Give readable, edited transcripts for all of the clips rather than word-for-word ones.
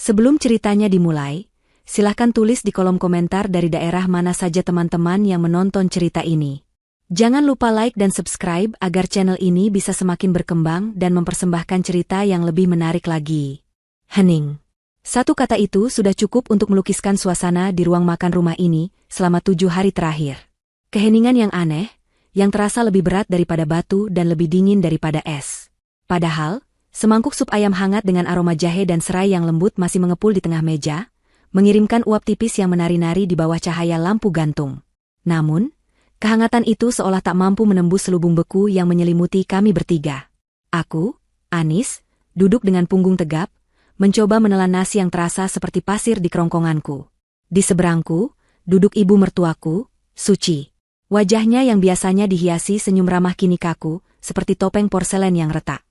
Sebelum ceritanya dimulai, silahkan tulis di kolom komentar dari daerah mana saja teman-teman yang menonton cerita ini. Jangan lupa like dan subscribe agar channel ini bisa semakin berkembang dan mempersembahkan cerita yang lebih menarik lagi. Hening. Satu kata itu sudah cukup untuk melukiskan suasana di ruang makan rumah ini selama 7 hari terakhir. Keheningan yang aneh, yang terasa lebih berat daripada batu dan lebih dingin daripada es. Padahal, semangkuk sup ayam hangat dengan aroma jahe dan serai yang lembut masih mengepul di tengah meja, mengirimkan uap tipis yang menari-nari di bawah cahaya lampu gantung. Namun, kehangatan itu seolah tak mampu menembus selubung beku yang menyelimuti kami bertiga. Aku, Anis, duduk dengan punggung tegap, mencoba menelan nasi yang terasa seperti pasir di kerongkonganku. Di seberangku, duduk ibu mertuaku, Suci. Wajahnya yang biasanya dihiasi senyum ramah kini kaku, seperti topeng porselen yang retak.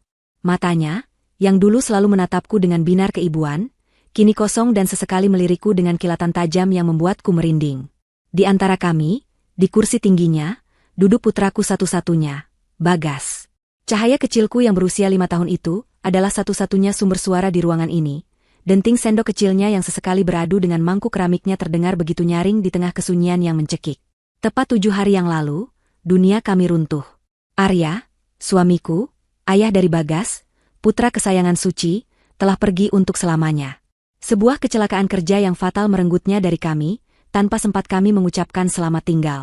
Matanya, yang dulu selalu menatapku dengan binar keibuan, kini kosong dan sesekali melirikku dengan kilatan tajam yang membuatku merinding. Di antara kami, di kursi tingginya, duduk putraku satu-satunya, Bagas. Cahaya kecilku yang berusia 5 tahun itu adalah satu-satunya sumber suara di ruangan ini. Denting sendok kecilnya yang sesekali beradu dengan mangkuk keramiknya terdengar begitu nyaring di tengah kesunyian yang mencekik. Tepat 7 hari yang lalu, dunia kami runtuh. Arya, suamiku, ayah dari Bagas, putra kesayangan Suci, telah pergi untuk selamanya. Sebuah kecelakaan kerja yang fatal merenggutnya dari kami, tanpa sempat kami mengucapkan selamat tinggal.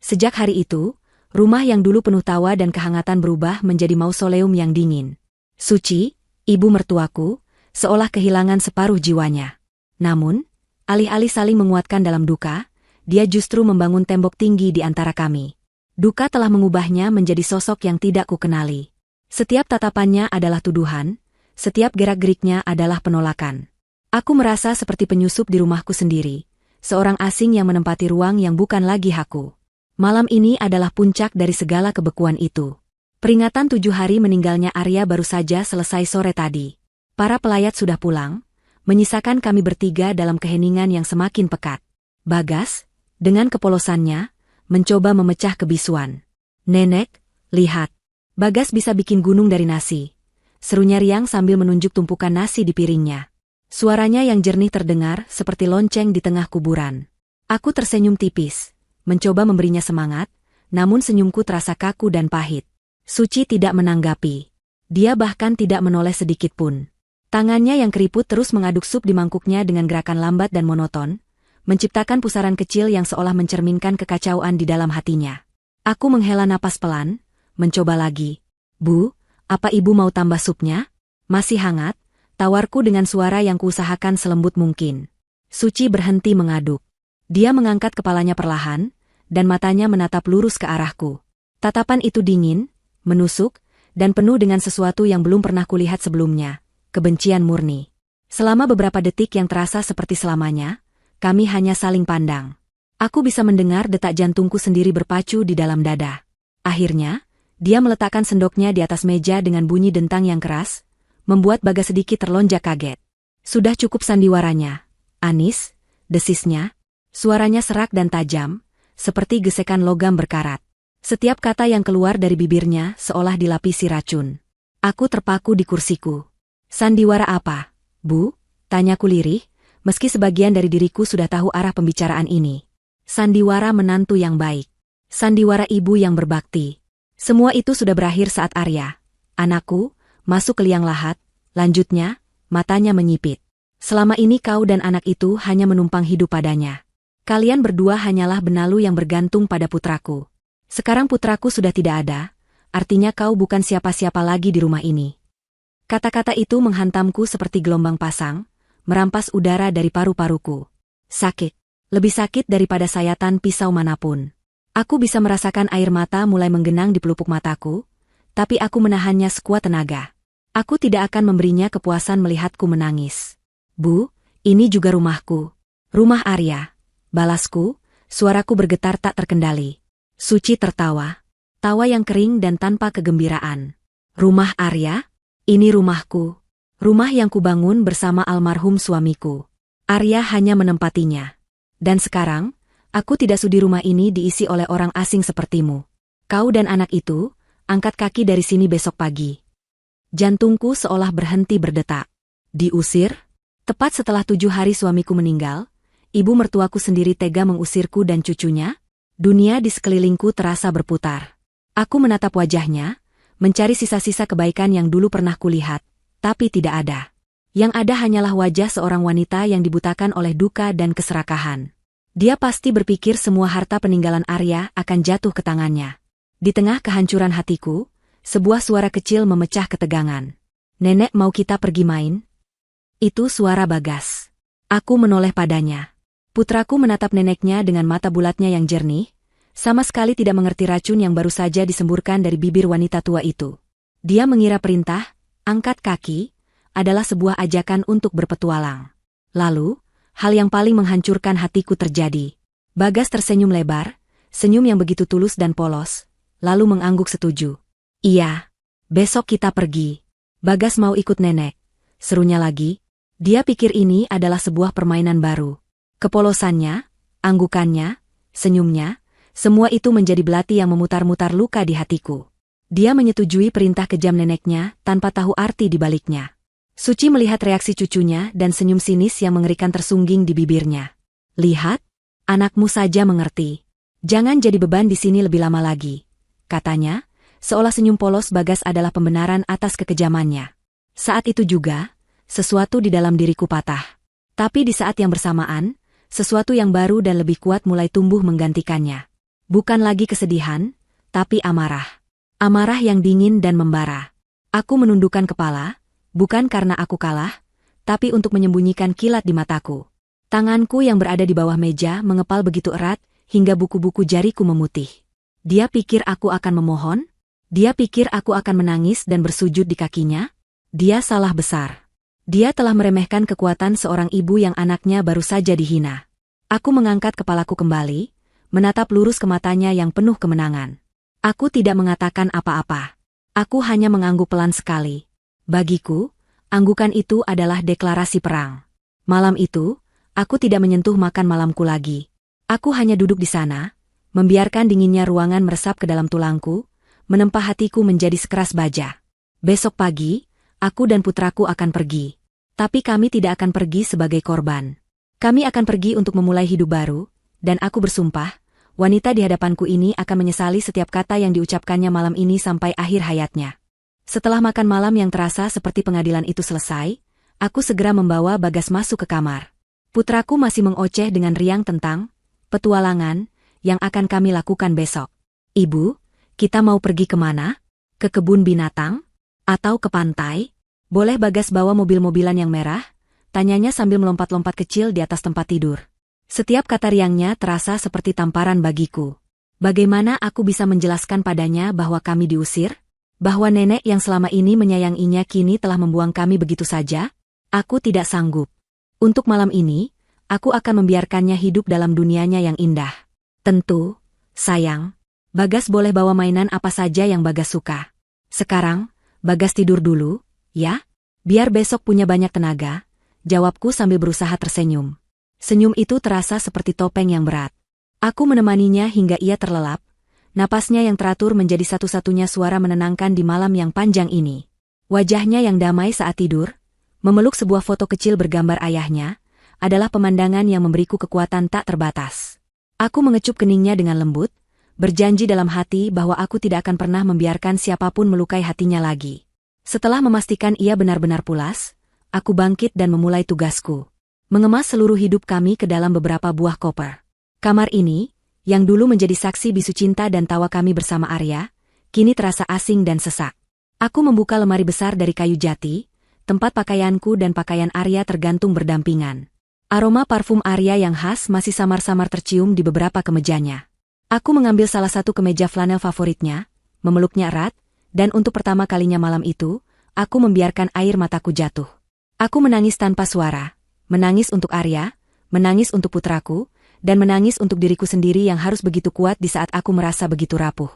Sejak hari itu, rumah yang dulu penuh tawa dan kehangatan berubah menjadi mausoleum yang dingin. Suci, ibu mertuaku, seolah kehilangan separuh jiwanya. Namun, alih-alih saling menguatkan dalam duka, dia justru membangun tembok tinggi di antara kami. Duka telah mengubahnya menjadi sosok yang tidak kukenali. Setiap tatapannya adalah tuduhan, setiap gerak-geriknya adalah penolakan. Aku merasa seperti penyusup di rumahku sendiri, seorang asing yang menempati ruang yang bukan lagi hakku. Malam ini adalah puncak dari segala kebekuan itu. Peringatan 7 hari meninggalnya Arya baru saja selesai sore tadi. Para pelayat sudah pulang, menyisakan kami bertiga dalam keheningan yang semakin pekat. Bagas, dengan kepolosannya, mencoba memecah kebisuan. "Nenek, lihat. Bagas bisa bikin gunung dari nasi," serunya riang sambil menunjuk tumpukan nasi di piringnya. Suaranya yang jernih terdengar seperti lonceng di tengah kuburan. Aku tersenyum tipis, mencoba memberinya semangat, namun senyumku terasa kaku dan pahit. Suci tidak menanggapi. Dia bahkan tidak menoleh sedikit pun. Tangannya yang keriput terus mengaduk sup di mangkuknya dengan gerakan lambat dan monoton, menciptakan pusaran kecil yang seolah mencerminkan kekacauan di dalam hatinya. Aku menghela napas pelan, mencoba lagi. "Bu, apa ibu mau tambah supnya? Masih hangat?" tawarku dengan suara yang kuusahakan selembut mungkin. Suci berhenti mengaduk. Dia mengangkat kepalanya perlahan, dan matanya menatap lurus ke arahku. Tatapan itu dingin, menusuk, dan penuh dengan sesuatu yang belum pernah kulihat sebelumnya, kebencian murni. Selama beberapa detik yang terasa seperti selamanya, kami hanya saling pandang. Aku bisa mendengar detak jantungku sendiri berpacu di dalam dada. Akhirnya, dia meletakkan sendoknya di atas meja dengan bunyi dentang yang keras, membuat Bagas sedikit terlonjak kaget. "Sudah cukup sandiwaranya, Anis," desisnya. Suaranya serak dan tajam, seperti gesekan logam berkarat. Setiap kata yang keluar dari bibirnya seolah dilapisi racun. Aku terpaku di kursiku. "Sandiwara apa, Bu?" tanyaku lirih, meski sebagian dari diriku sudah tahu arah pembicaraan ini. "Sandiwara menantu yang baik. Sandiwara ibu yang berbakti." Semua itu sudah berakhir saat Arya, anakku, masuk ke liang lahat, lanjutnya, matanya menyipit. "Selama ini kau dan anak itu hanya menumpang hidup padanya. Kalian berdua hanyalah benalu yang bergantung pada putraku. Sekarang putraku sudah tidak ada, artinya kau bukan siapa-siapa lagi di rumah ini." Kata-kata itu menghantamku seperti gelombang pasang, merampas udara dari paru-paruku. Sakit. Lebih sakit daripada sayatan pisau manapun. Aku bisa merasakan air mata mulai menggenang di pelupuk mataku, tapi aku menahannya sekuat tenaga. Aku tidak akan memberinya kepuasan melihatku menangis. "Bu, ini juga rumahku. Rumah Arya," balasku, suaraku bergetar tak terkendali. Suci tertawa. Tawa yang kering dan tanpa kegembiraan. "Rumah Arya? Ini rumahku. Rumah yang kubangun bersama almarhum suamiku. Arya hanya menempatinya. Dan sekarang, aku tidak sudi rumah ini diisi oleh orang asing sepertimu. Kau dan anak itu, angkat kaki dari sini besok pagi." Jantungku seolah berhenti berdetak. Diusir? Tepat setelah 7 hari suamiku meninggal, ibu mertuaku sendiri tega mengusirku dan cucunya. Dunia di sekelilingku terasa berputar. Aku menatap wajahnya, mencari sisa-sisa kebaikan yang dulu pernah kulihat, tapi tidak ada. Yang ada hanyalah wajah seorang wanita yang dibutakan oleh duka dan keserakahan. Dia pasti berpikir semua harta peninggalan Arya akan jatuh ke tangannya. Di tengah kehancuran hatiku, sebuah suara kecil memecah ketegangan. "Nenek, mau kita pergi main?" Itu suara Bagas. Aku menoleh padanya. Putraku menatap neneknya dengan mata bulatnya yang jernih, sama sekali tidak mengerti racun yang baru saja disemburkan dari bibir wanita tua itu. Dia mengira perintah, "Angkat kaki," adalah sebuah ajakan untuk berpetualang. Lalu, hal yang paling menghancurkan hatiku terjadi. Bagas tersenyum lebar, senyum yang begitu tulus dan polos, lalu mengangguk setuju. "Iya, besok kita pergi." "Bagas mau ikut nenek," serunya lagi. Dia pikir ini adalah sebuah permainan baru. Kepolosannya, anggukannya, senyumnya, semua itu menjadi belati yang memutar-mutar luka di hatiku. Dia menyetujui perintah kejam neneknya tanpa tahu arti di baliknya. Suci melihat reaksi cucunya dan senyum sinis yang mengerikan tersungging di bibirnya. "Lihat, anakmu saja mengerti. Jangan jadi beban di sini lebih lama lagi," katanya, seolah senyum polos Bagas adalah pembenaran atas kekejamannya. Saat itu juga, sesuatu di dalam diriku patah. Tapi di saat yang bersamaan, sesuatu yang baru dan lebih kuat mulai tumbuh menggantikannya. Bukan lagi kesedihan, tapi amarah. Amarah yang dingin dan membara. Aku menundukkan kepala, bukan karena aku kalah, tapi untuk menyembunyikan kilat di mataku. Tanganku yang berada di bawah meja mengepal begitu erat, hingga buku-buku jariku memutih. Dia pikir aku akan memohon? Dia pikir aku akan menangis dan bersujud di kakinya? Dia salah besar. Dia telah meremehkan kekuatan seorang ibu yang anaknya baru saja dihina. Aku mengangkat kepalaku kembali, menatap lurus ke matanya yang penuh kemenangan. Aku tidak mengatakan apa-apa. Aku hanya mengangguk pelan sekali. Bagiku, anggukan itu adalah deklarasi perang. Malam itu, aku tidak menyentuh makan malamku lagi. Aku hanya duduk di sana, membiarkan dinginnya ruangan meresap ke dalam tulangku, menempa hatiku menjadi sekeras baja. Besok pagi, aku dan putraku akan pergi. Tapi kami tidak akan pergi sebagai korban. Kami akan pergi untuk memulai hidup baru, dan aku bersumpah, wanita di hadapanku ini akan menyesali setiap kata yang diucapkannya malam ini sampai akhir hayatnya. Setelah makan malam yang terasa seperti pengadilan itu selesai, aku segera membawa Bagas masuk ke kamar. Putraku masih mengoceh dengan riang tentang petualangan yang akan kami lakukan besok. "Ibu, kita mau pergi kemana? Ke kebun binatang? Atau ke pantai? Boleh Bagas bawa mobil-mobilan yang merah?" tanyanya sambil melompat-lompat kecil di atas tempat tidur. Setiap kata riangnya terasa seperti tamparan bagiku. Bagaimana aku bisa menjelaskan padanya bahwa kami diusir? Bahwa nenek yang selama ini menyayanginya kini telah membuang kami begitu saja? Aku tidak sanggup. Untuk malam ini, aku akan membiarkannya hidup dalam dunianya yang indah. Tentu, sayang, Bagas boleh bawa mainan apa saja yang Bagas suka. Sekarang, Bagas tidur dulu, ya? Biar besok punya banyak tenaga, jawabku sambil berusaha tersenyum. Senyum itu terasa seperti topeng yang berat. Aku menemaninya hingga ia terlelap, napasnya yang teratur menjadi satu-satunya suara menenangkan di malam yang panjang ini. Wajahnya yang damai saat tidur, memeluk sebuah foto kecil bergambar ayahnya, adalah pemandangan yang memberiku kekuatan tak terbatas. Aku mengecup keningnya dengan lembut, berjanji dalam hati bahwa aku tidak akan pernah membiarkan siapapun melukai hatinya lagi. Setelah memastikan ia benar-benar pulas, aku bangkit dan memulai tugasku. Mengemas seluruh hidup kami ke dalam beberapa buah koper. Kamar ini, yang dulu menjadi saksi bisu cinta dan tawa kami bersama Arya, kini terasa asing dan sesak. Aku membuka lemari besar dari kayu jati, tempat pakaianku dan pakaian Arya tergantung berdampingan. Aroma parfum Arya yang khas masih samar-samar tercium di beberapa kemejanya. Aku mengambil salah satu kemeja flanel favoritnya, memeluknya erat, dan untuk pertama kalinya malam itu, aku membiarkan air mataku jatuh. Aku menangis tanpa suara, menangis untuk Arya, menangis untuk putraku, dan menangis untuk diriku sendiri yang harus begitu kuat di saat aku merasa begitu rapuh.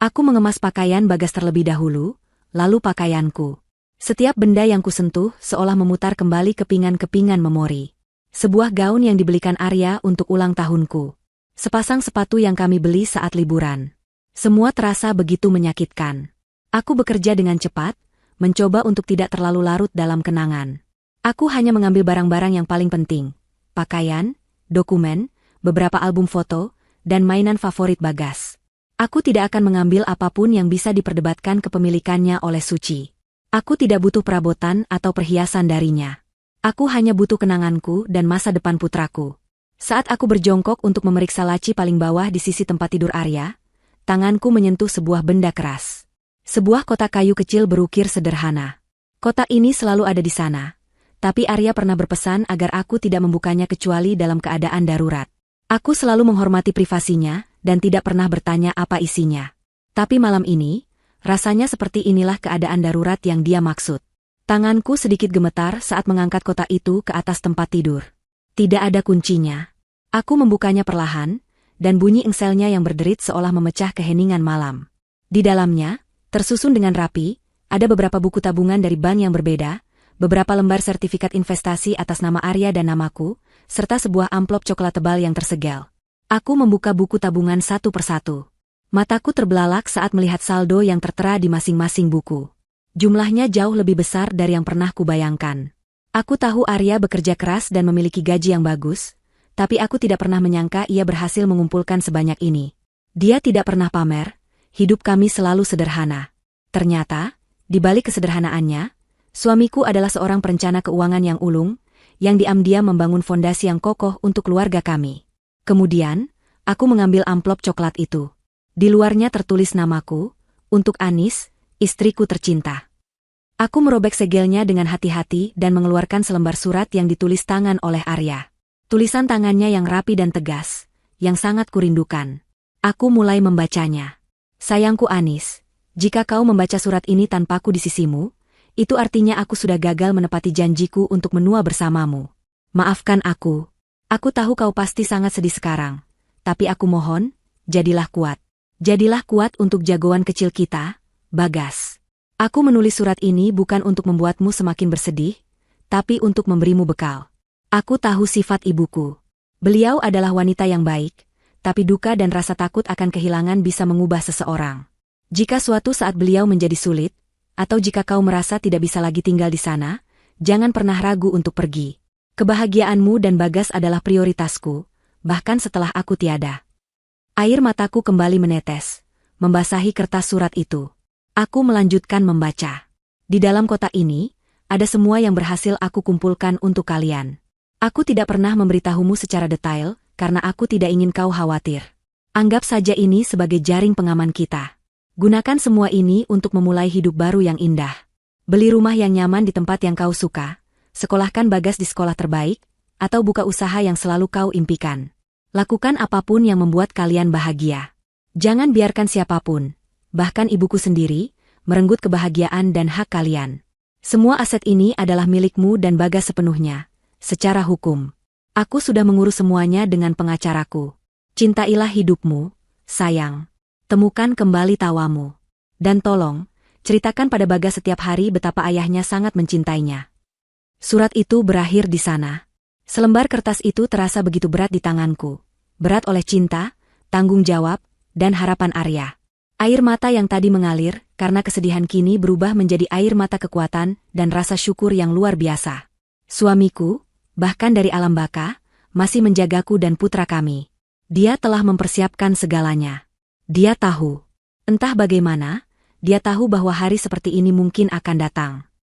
Aku mengemas pakaian Bagas terlebih dahulu, lalu pakaianku. Setiap benda yang kusentuh seolah memutar kembali kepingan-kepingan memori. Sebuah gaun yang dibelikan Arya untuk ulang tahunku. Sepasang sepatu yang kami beli saat liburan. Semua terasa begitu menyakitkan. Aku bekerja dengan cepat, mencoba untuk tidak terlalu larut dalam kenangan. Aku hanya mengambil barang-barang yang paling penting. Pakaian, dokumen, beberapa album foto, dan mainan favorit Bagas. Aku tidak akan mengambil apapun yang bisa diperdebatkan kepemilikannya oleh Suci. Aku tidak butuh perabotan atau perhiasan darinya. Aku hanya butuh kenanganku dan masa depan putraku. Saat aku berjongkok untuk memeriksa laci paling bawah di sisi tempat tidur Arya, tanganku menyentuh sebuah benda keras. Sebuah kotak kayu kecil berukir sederhana. Kotak ini selalu ada di sana. Tapi Arya pernah berpesan agar aku tidak membukanya kecuali dalam keadaan darurat. Aku selalu menghormati privasinya dan tidak pernah bertanya apa isinya. Tapi malam ini, rasanya seperti inilah keadaan darurat yang dia maksud. Tanganku sedikit gemetar saat mengangkat kotak itu ke atas tempat tidur. Tidak ada kuncinya. Aku membukanya perlahan, dan bunyi engselnya yang berderit seolah memecah keheningan malam. Di dalamnya, tersusun dengan rapi, ada beberapa buku tabungan dari bank yang berbeda, beberapa lembar sertifikat investasi atas nama Arya dan namaku, serta sebuah amplop coklat tebal yang tersegel. Aku membuka buku tabungan satu persatu. Mataku terbelalak saat melihat saldo yang tertera di masing-masing buku. Jumlahnya jauh lebih besar dari yang pernah kubayangkan. Aku tahu Arya bekerja keras dan memiliki gaji yang bagus, tapi aku tidak pernah menyangka ia berhasil mengumpulkan sebanyak ini. Dia tidak pernah pamer, hidup kami selalu sederhana. Ternyata, di balik kesederhanaannya, suamiku adalah seorang perencana keuangan yang ulung, yang diam-diam membangun fondasi yang kokoh untuk keluarga kami. Kemudian, aku mengambil amplop coklat itu. Di luarnya tertulis namaku, untuk Anis, istriku tercinta. Aku merobek segelnya dengan hati-hati dan mengeluarkan selembar surat yang ditulis tangan oleh Arya. Tulisan tangannya yang rapi dan tegas, yang sangat kurindukan. Aku mulai membacanya. Sayangku Anis, jika kau membaca surat ini tanpaku di sisimu, itu artinya aku sudah gagal menepati janjiku untuk menua bersamamu. Maafkan aku. Aku tahu kau pasti sangat sedih sekarang. Tapi aku mohon, jadilah kuat. Jadilah kuat untuk jagoan kecil kita, Bagas. Aku menulis surat ini bukan untuk membuatmu semakin bersedih, tapi untuk memberimu bekal. Aku tahu sifat ibuku. Beliau adalah wanita yang baik, tapi duka dan rasa takut akan kehilangan bisa mengubah seseorang. Jika suatu saat beliau menjadi sulit, atau jika kau merasa tidak bisa lagi tinggal di sana, jangan pernah ragu untuk pergi. Kebahagiaanmu dan Bagas adalah prioritasku, bahkan setelah aku tiada. Air mataku kembali menetes, membasahi kertas surat itu. Aku melanjutkan membaca. Di dalam kotak ini, ada semua yang berhasil aku kumpulkan untuk kalian. Aku tidak pernah memberitahumu secara detail, karena aku tidak ingin kau khawatir. Anggap saja ini sebagai jaring pengaman kita. Gunakan semua ini untuk memulai hidup baru yang indah. Beli rumah yang nyaman di tempat yang kau suka, sekolahkan Bagas di sekolah terbaik, atau buka usaha yang selalu kau impikan. Lakukan apapun yang membuat kalian bahagia. Jangan biarkan siapapun, bahkan ibuku sendiri, merenggut kebahagiaan dan hak kalian. Semua aset ini adalah milikmu dan Bagas sepenuhnya, secara hukum. Aku sudah mengurus semuanya dengan pengacaraku. Cintailah hidupmu, sayang. Temukan kembali tawamu. Dan tolong, ceritakan pada Bagas setiap hari betapa ayahnya sangat mencintainya. Surat itu berakhir di sana. Selembar kertas itu terasa begitu berat di tanganku. Berat oleh cinta, tanggung jawab, dan harapan Arya. Air mata yang tadi mengalir karena kesedihan kini berubah menjadi air mata kekuatan dan rasa syukur yang luar biasa. Suamiku, bahkan dari alam baka, masih menjagaku dan putra kami. Dia telah mempersiapkan segalanya. Dia tahu. Entah bagaimana, dia tahu bahwa hari seperti ini mungkin akan datang.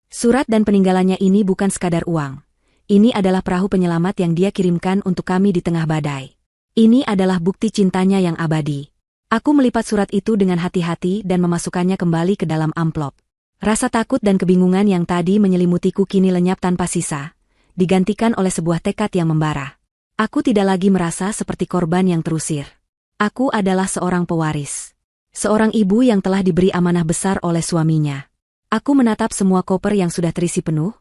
Surat dan peninggalannya ini bukan sekadar uang. Ini adalah perahu penyelamat yang dia kirimkan untuk kami di tengah badai. Ini adalah bukti cintanya yang abadi. Aku melipat surat itu dengan hati-hati dan memasukkannya kembali ke dalam amplop. Rasa takut dan kebingungan yang tadi menyelimutiku kini lenyap tanpa sisa, digantikan oleh sebuah tekad yang membara. Aku tidak lagi merasa seperti korban yang terusir. Aku adalah seorang pewaris. Seorang ibu yang telah diberi amanah besar oleh suaminya. Aku menatap semua koper yang sudah terisi penuh,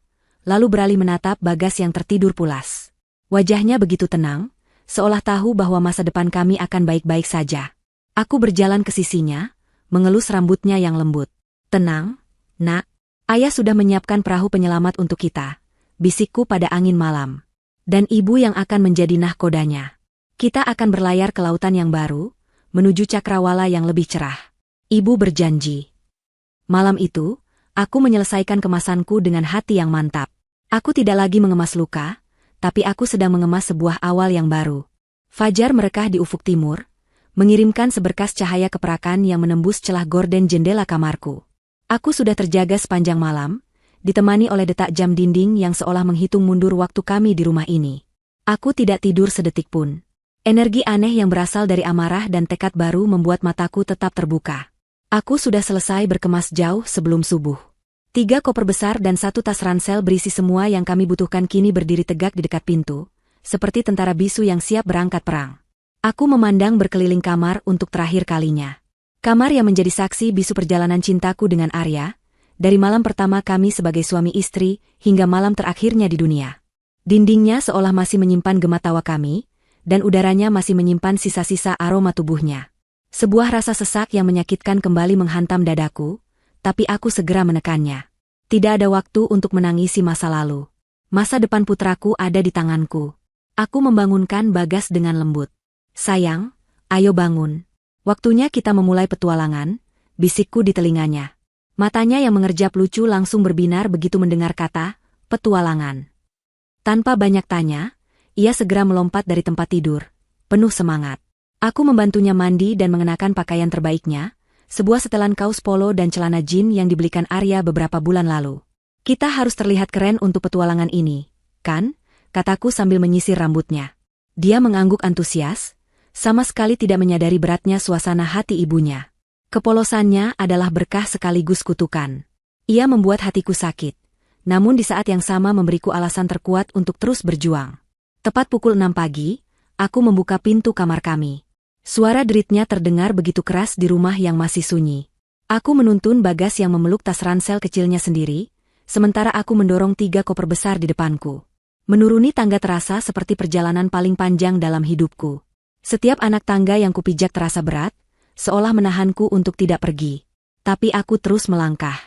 lalu beralih menatap Bagas yang tertidur pulas. Wajahnya begitu tenang, seolah tahu bahwa masa depan kami akan baik-baik saja. Aku berjalan ke sisinya, mengelus rambutnya yang lembut. Tenang, nak. Ayah sudah menyiapkan perahu penyelamat untuk kita, bisikku pada angin malam. Dan ibu yang akan menjadi nahkodanya. Kita akan berlayar ke lautan yang baru, menuju cakrawala yang lebih cerah. Ibu berjanji. Malam itu, aku menyelesaikan kemasanku dengan hati yang mantap. Aku tidak lagi mengemas luka, tapi aku sedang mengemas sebuah awal yang baru. Fajar merekah di ufuk timur, mengirimkan seberkas cahaya keperakan yang menembus celah gorden jendela kamarku. Aku sudah terjaga sepanjang malam, ditemani oleh detak jam dinding yang seolah menghitung mundur waktu kami di rumah ini. Aku tidak tidur sedetik pun. Energi aneh yang berasal dari amarah dan tekad baru membuat mataku tetap terbuka. Aku sudah selesai berkemas jauh sebelum subuh. 3 koper besar dan 1 tas ransel berisi semua yang kami butuhkan kini berdiri tegak di dekat pintu, seperti tentara bisu yang siap berangkat perang. Aku memandang berkeliling kamar untuk terakhir kalinya. Kamar yang menjadi saksi bisu perjalanan cintaku dengan Arya, dari malam pertama kami sebagai suami istri hingga malam terakhirnya di dunia. Dindingnya seolah masih menyimpan gema tawa kami, dan udaranya masih menyimpan sisa-sisa aroma tubuhnya. Sebuah rasa sesak yang menyakitkan kembali menghantam dadaku, tapi aku segera menekannya. Tidak ada waktu untuk menangisi masa lalu. Masa depan putraku ada di tanganku. Aku membangunkan Bagas dengan lembut. Sayang, ayo bangun. Waktunya kita memulai petualangan, bisikku di telinganya. Matanya yang mengerjap lucu langsung berbinar begitu mendengar kata, petualangan. Tanpa banyak tanya, ia segera melompat dari tempat tidur, penuh semangat. Aku membantunya mandi dan mengenakan pakaian terbaiknya, sebuah setelan kaos polo dan celana jean yang dibelikan Arya beberapa bulan lalu. Kita harus terlihat keren untuk petualangan ini, kan? Kataku sambil menyisir rambutnya. Dia mengangguk antusias, sama sekali tidak menyadari beratnya suasana hati ibunya. Kepolosannya adalah berkah sekaligus kutukan. Ia membuat hatiku sakit, namun di saat yang sama memberiku alasan terkuat untuk terus berjuang. Tepat pukul 6 pagi, aku membuka pintu kamar kami. Suara deritnya terdengar begitu keras di rumah yang masih sunyi. Aku menuntun Bagas yang memeluk tas ransel kecilnya sendiri, sementara aku mendorong 3 koper besar di depanku. Menuruni tangga terasa seperti perjalanan paling panjang dalam hidupku. Setiap anak tangga yang kupijak terasa berat, seolah menahanku untuk tidak pergi. Tapi aku terus melangkah.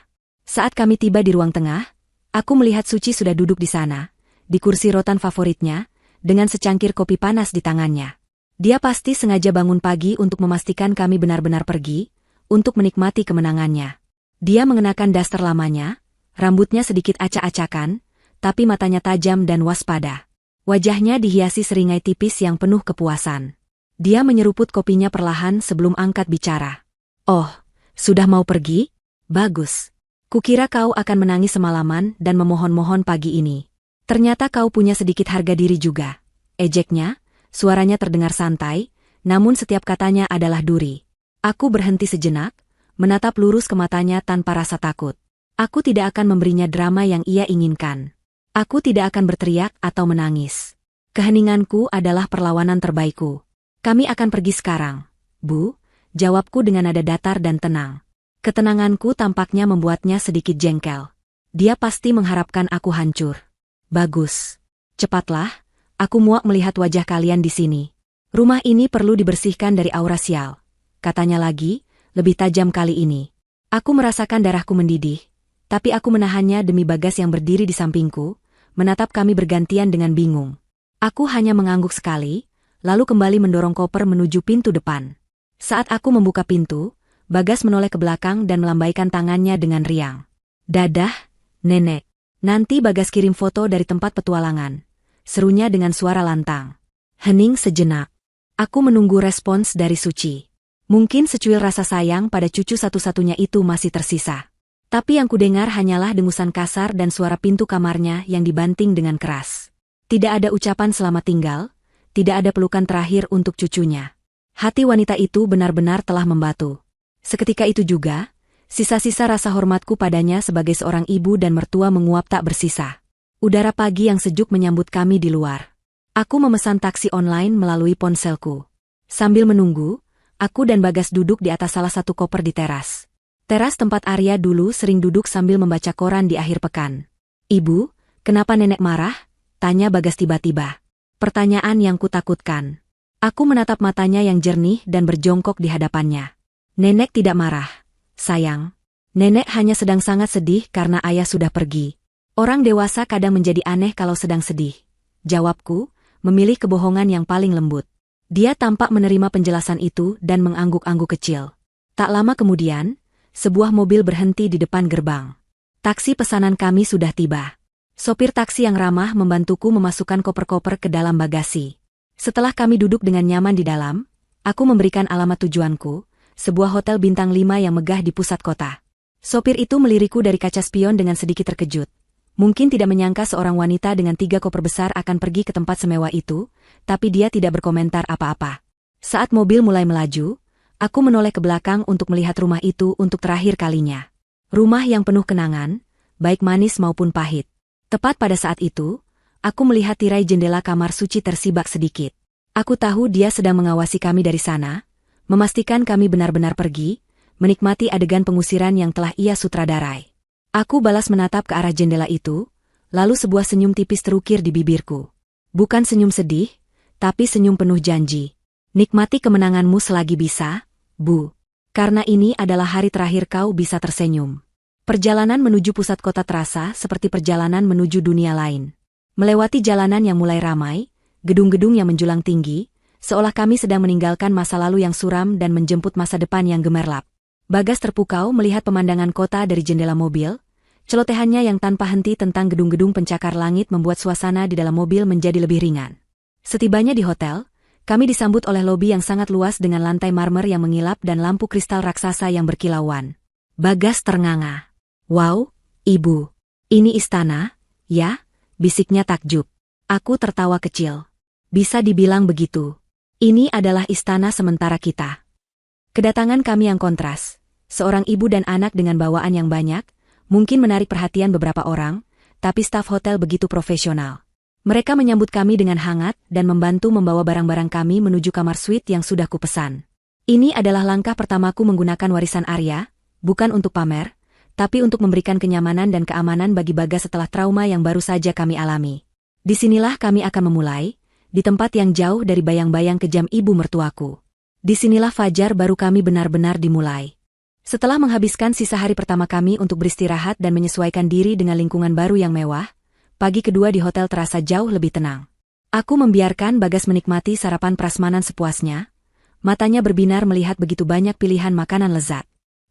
Saat kami tiba di ruang tengah, aku melihat Suci sudah duduk di sana, di kursi rotan favoritnya, dengan secangkir kopi panas di tangannya. Dia pasti sengaja bangun pagi untuk memastikan kami benar-benar pergi, untuk menikmati kemenangannya. Dia mengenakan daster lamanya, rambutnya sedikit acak-acakan, tapi matanya tajam dan waspada. Wajahnya dihiasi seringai tipis yang penuh kepuasan. Dia menyeruput kopinya perlahan sebelum angkat bicara. Oh, sudah mau pergi? Bagus. Kukira kau akan menangis semalaman dan memohon-mohon pagi ini. Ternyata kau punya sedikit harga diri juga. Ejeknya. Suaranya terdengar santai, namun setiap katanya adalah duri. Aku berhenti sejenak, menatap lurus ke matanya tanpa rasa takut. Aku tidak akan memberinya drama yang ia inginkan. Aku tidak akan berteriak atau menangis. Keheninganku adalah perlawanan terbaikku. Kami akan pergi sekarang, Bu, jawabku dengan nada datar dan tenang. Ketenanganku tampaknya membuatnya sedikit jengkel. Dia pasti mengharapkan aku hancur. Bagus. Cepatlah. Aku muak melihat wajah kalian di sini. Rumah ini perlu dibersihkan dari aura sial. Katanya lagi, lebih tajam kali ini. Aku merasakan darahku mendidih, tapi aku menahannya demi Bagas yang berdiri di sampingku, menatap kami bergantian dengan bingung. Aku hanya mengangguk sekali, lalu kembali mendorong koper menuju pintu depan. Saat aku membuka pintu, Bagas menoleh ke belakang dan melambaikan tangannya dengan riang. Dadah, Nenek. Nanti Bagas kirim foto dari tempat petualangan. Serunya dengan suara lantang. Hening sejenak. Aku menunggu respons dari Suci. Mungkin secuil rasa sayang pada cucu satu-satunya itu masih tersisa. Tapi yang kudengar hanyalah dengusan kasar dan suara pintu kamarnya yang dibanting dengan keras. Tidak ada ucapan selamat tinggal, tidak ada pelukan terakhir untuk cucunya. Hati wanita itu benar-benar telah membatu. Seketika itu juga, sisa-sisa rasa hormatku padanya sebagai seorang ibu dan mertua menguap tak bersisa. Udara pagi yang sejuk menyambut kami di luar. Aku memesan taksi online melalui ponselku. Sambil menunggu, aku dan Bagas duduk di atas salah satu koper di teras. Teras tempat Arya dulu sering duduk sambil membaca koran di akhir pekan. Ibu, kenapa nenek marah? Tanya Bagas tiba-tiba. Pertanyaan yang kutakutkan. Aku menatap matanya yang jernih dan berjongkok di hadapannya. Nenek tidak marah, sayang. Nenek hanya sedang sangat sedih karena ayah sudah pergi. Orang dewasa kadang menjadi aneh kalau sedang sedih. Jawabku, memilih kebohongan yang paling lembut. Dia tampak menerima penjelasan itu dan mengangguk-angguk kecil. Tak lama kemudian, sebuah mobil berhenti di depan gerbang. Taksi pesanan kami sudah tiba. Sopir taksi yang ramah membantuku memasukkan koper-koper ke dalam bagasi. Setelah kami duduk dengan nyaman di dalam, aku memberikan alamat tujuanku, sebuah hotel bintang 5 yang megah di pusat kota. Sopir itu melirikku dari kaca spion dengan sedikit terkejut. Mungkin tidak menyangka seorang wanita dengan 3 koper besar akan pergi ke tempat semewah itu, tapi dia tidak berkomentar apa-apa. Saat mobil mulai melaju, aku menoleh ke belakang untuk melihat rumah itu untuk terakhir kalinya. Rumah yang penuh kenangan, baik manis maupun pahit. Tepat pada saat itu, aku melihat tirai jendela kamar suci tersibak sedikit. Aku tahu dia sedang mengawasi kami dari sana, memastikan kami benar-benar pergi, menikmati adegan pengusiran yang telah ia sutradarai. Aku balas menatap ke arah jendela itu, lalu sebuah senyum tipis terukir di bibirku. Bukan senyum sedih, tapi senyum penuh janji. Nikmati kemenanganmu selagi bisa, Bu. Karena ini adalah hari terakhir kau bisa tersenyum. Perjalanan menuju pusat kota terasa seperti perjalanan menuju dunia lain. Melewati jalanan yang mulai ramai, gedung-gedung yang menjulang tinggi, seolah kami sedang meninggalkan masa lalu yang suram dan menjemput masa depan yang gemerlap. Bagas terpukau melihat pemandangan kota dari jendela mobil, celotehannya yang tanpa henti tentang gedung-gedung pencakar langit membuat suasana di dalam mobil menjadi lebih ringan. Setibanya di hotel, kami disambut oleh lobi yang sangat luas dengan lantai marmer yang mengilap dan lampu kristal raksasa yang berkilauan. Bagas ternganga. Wow, Ibu. Ini istana, ya? Bisiknya takjub. Aku tertawa kecil. Bisa dibilang begitu. Ini adalah istana sementara kita. Kedatangan kami yang kontras. Seorang ibu dan anak dengan bawaan yang banyak, mungkin menarik perhatian beberapa orang, tapi staf hotel begitu profesional. Mereka menyambut kami dengan hangat dan membantu membawa barang-barang kami menuju kamar suite yang sudah kupesan. Ini adalah langkah pertamaku menggunakan warisan Arya, bukan untuk pamer, tapi untuk memberikan kenyamanan dan keamanan bagi Bagas setelah trauma yang baru saja kami alami. Disinilah kami akan memulai, di tempat yang jauh dari bayang-bayang kejam ibu mertuaku. Disinilah fajar baru kami benar-benar dimulai. Setelah menghabiskan sisa hari pertama kami untuk beristirahat dan menyesuaikan diri dengan lingkungan baru yang mewah, pagi kedua di hotel terasa jauh lebih tenang. Aku membiarkan Bagas menikmati sarapan prasmanan sepuasnya, matanya berbinar melihat begitu banyak pilihan makanan lezat.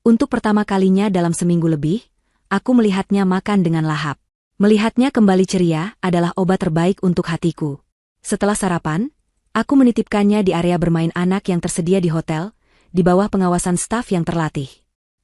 Untuk pertama kalinya dalam seminggu lebih, aku melihatnya makan dengan lahap. Melihatnya kembali ceria adalah obat terbaik untuk hatiku. Setelah sarapan, aku menitipkannya di area bermain anak yang tersedia di hotel, di bawah pengawasan staf yang terlatih.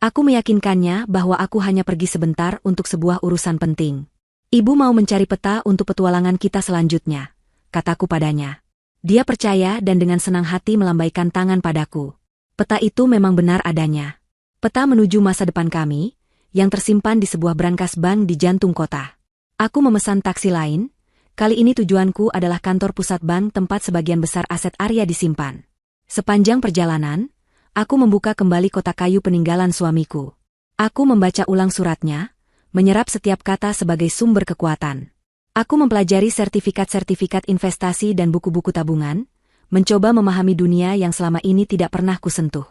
Aku meyakinkannya bahwa aku hanya pergi sebentar untuk sebuah urusan penting. Ibu mau mencari peta untuk petualangan kita selanjutnya, kataku padanya. Dia percaya dan dengan senang hati melambaikan tangan padaku. Peta itu memang benar adanya. Peta menuju masa depan kami, yang tersimpan di sebuah brankas bank di jantung kota. Aku memesan taksi lain. Kali ini tujuanku adalah kantor pusat bank tempat sebagian besar aset Arya disimpan. Sepanjang perjalanan, aku membuka kembali kotak kayu peninggalan suamiku. Aku membaca ulang suratnya, menyerap setiap kata sebagai sumber kekuatan. Aku mempelajari sertifikat-sertifikat investasi dan buku-buku tabungan, mencoba memahami dunia yang selama ini tidak pernah kusentuh.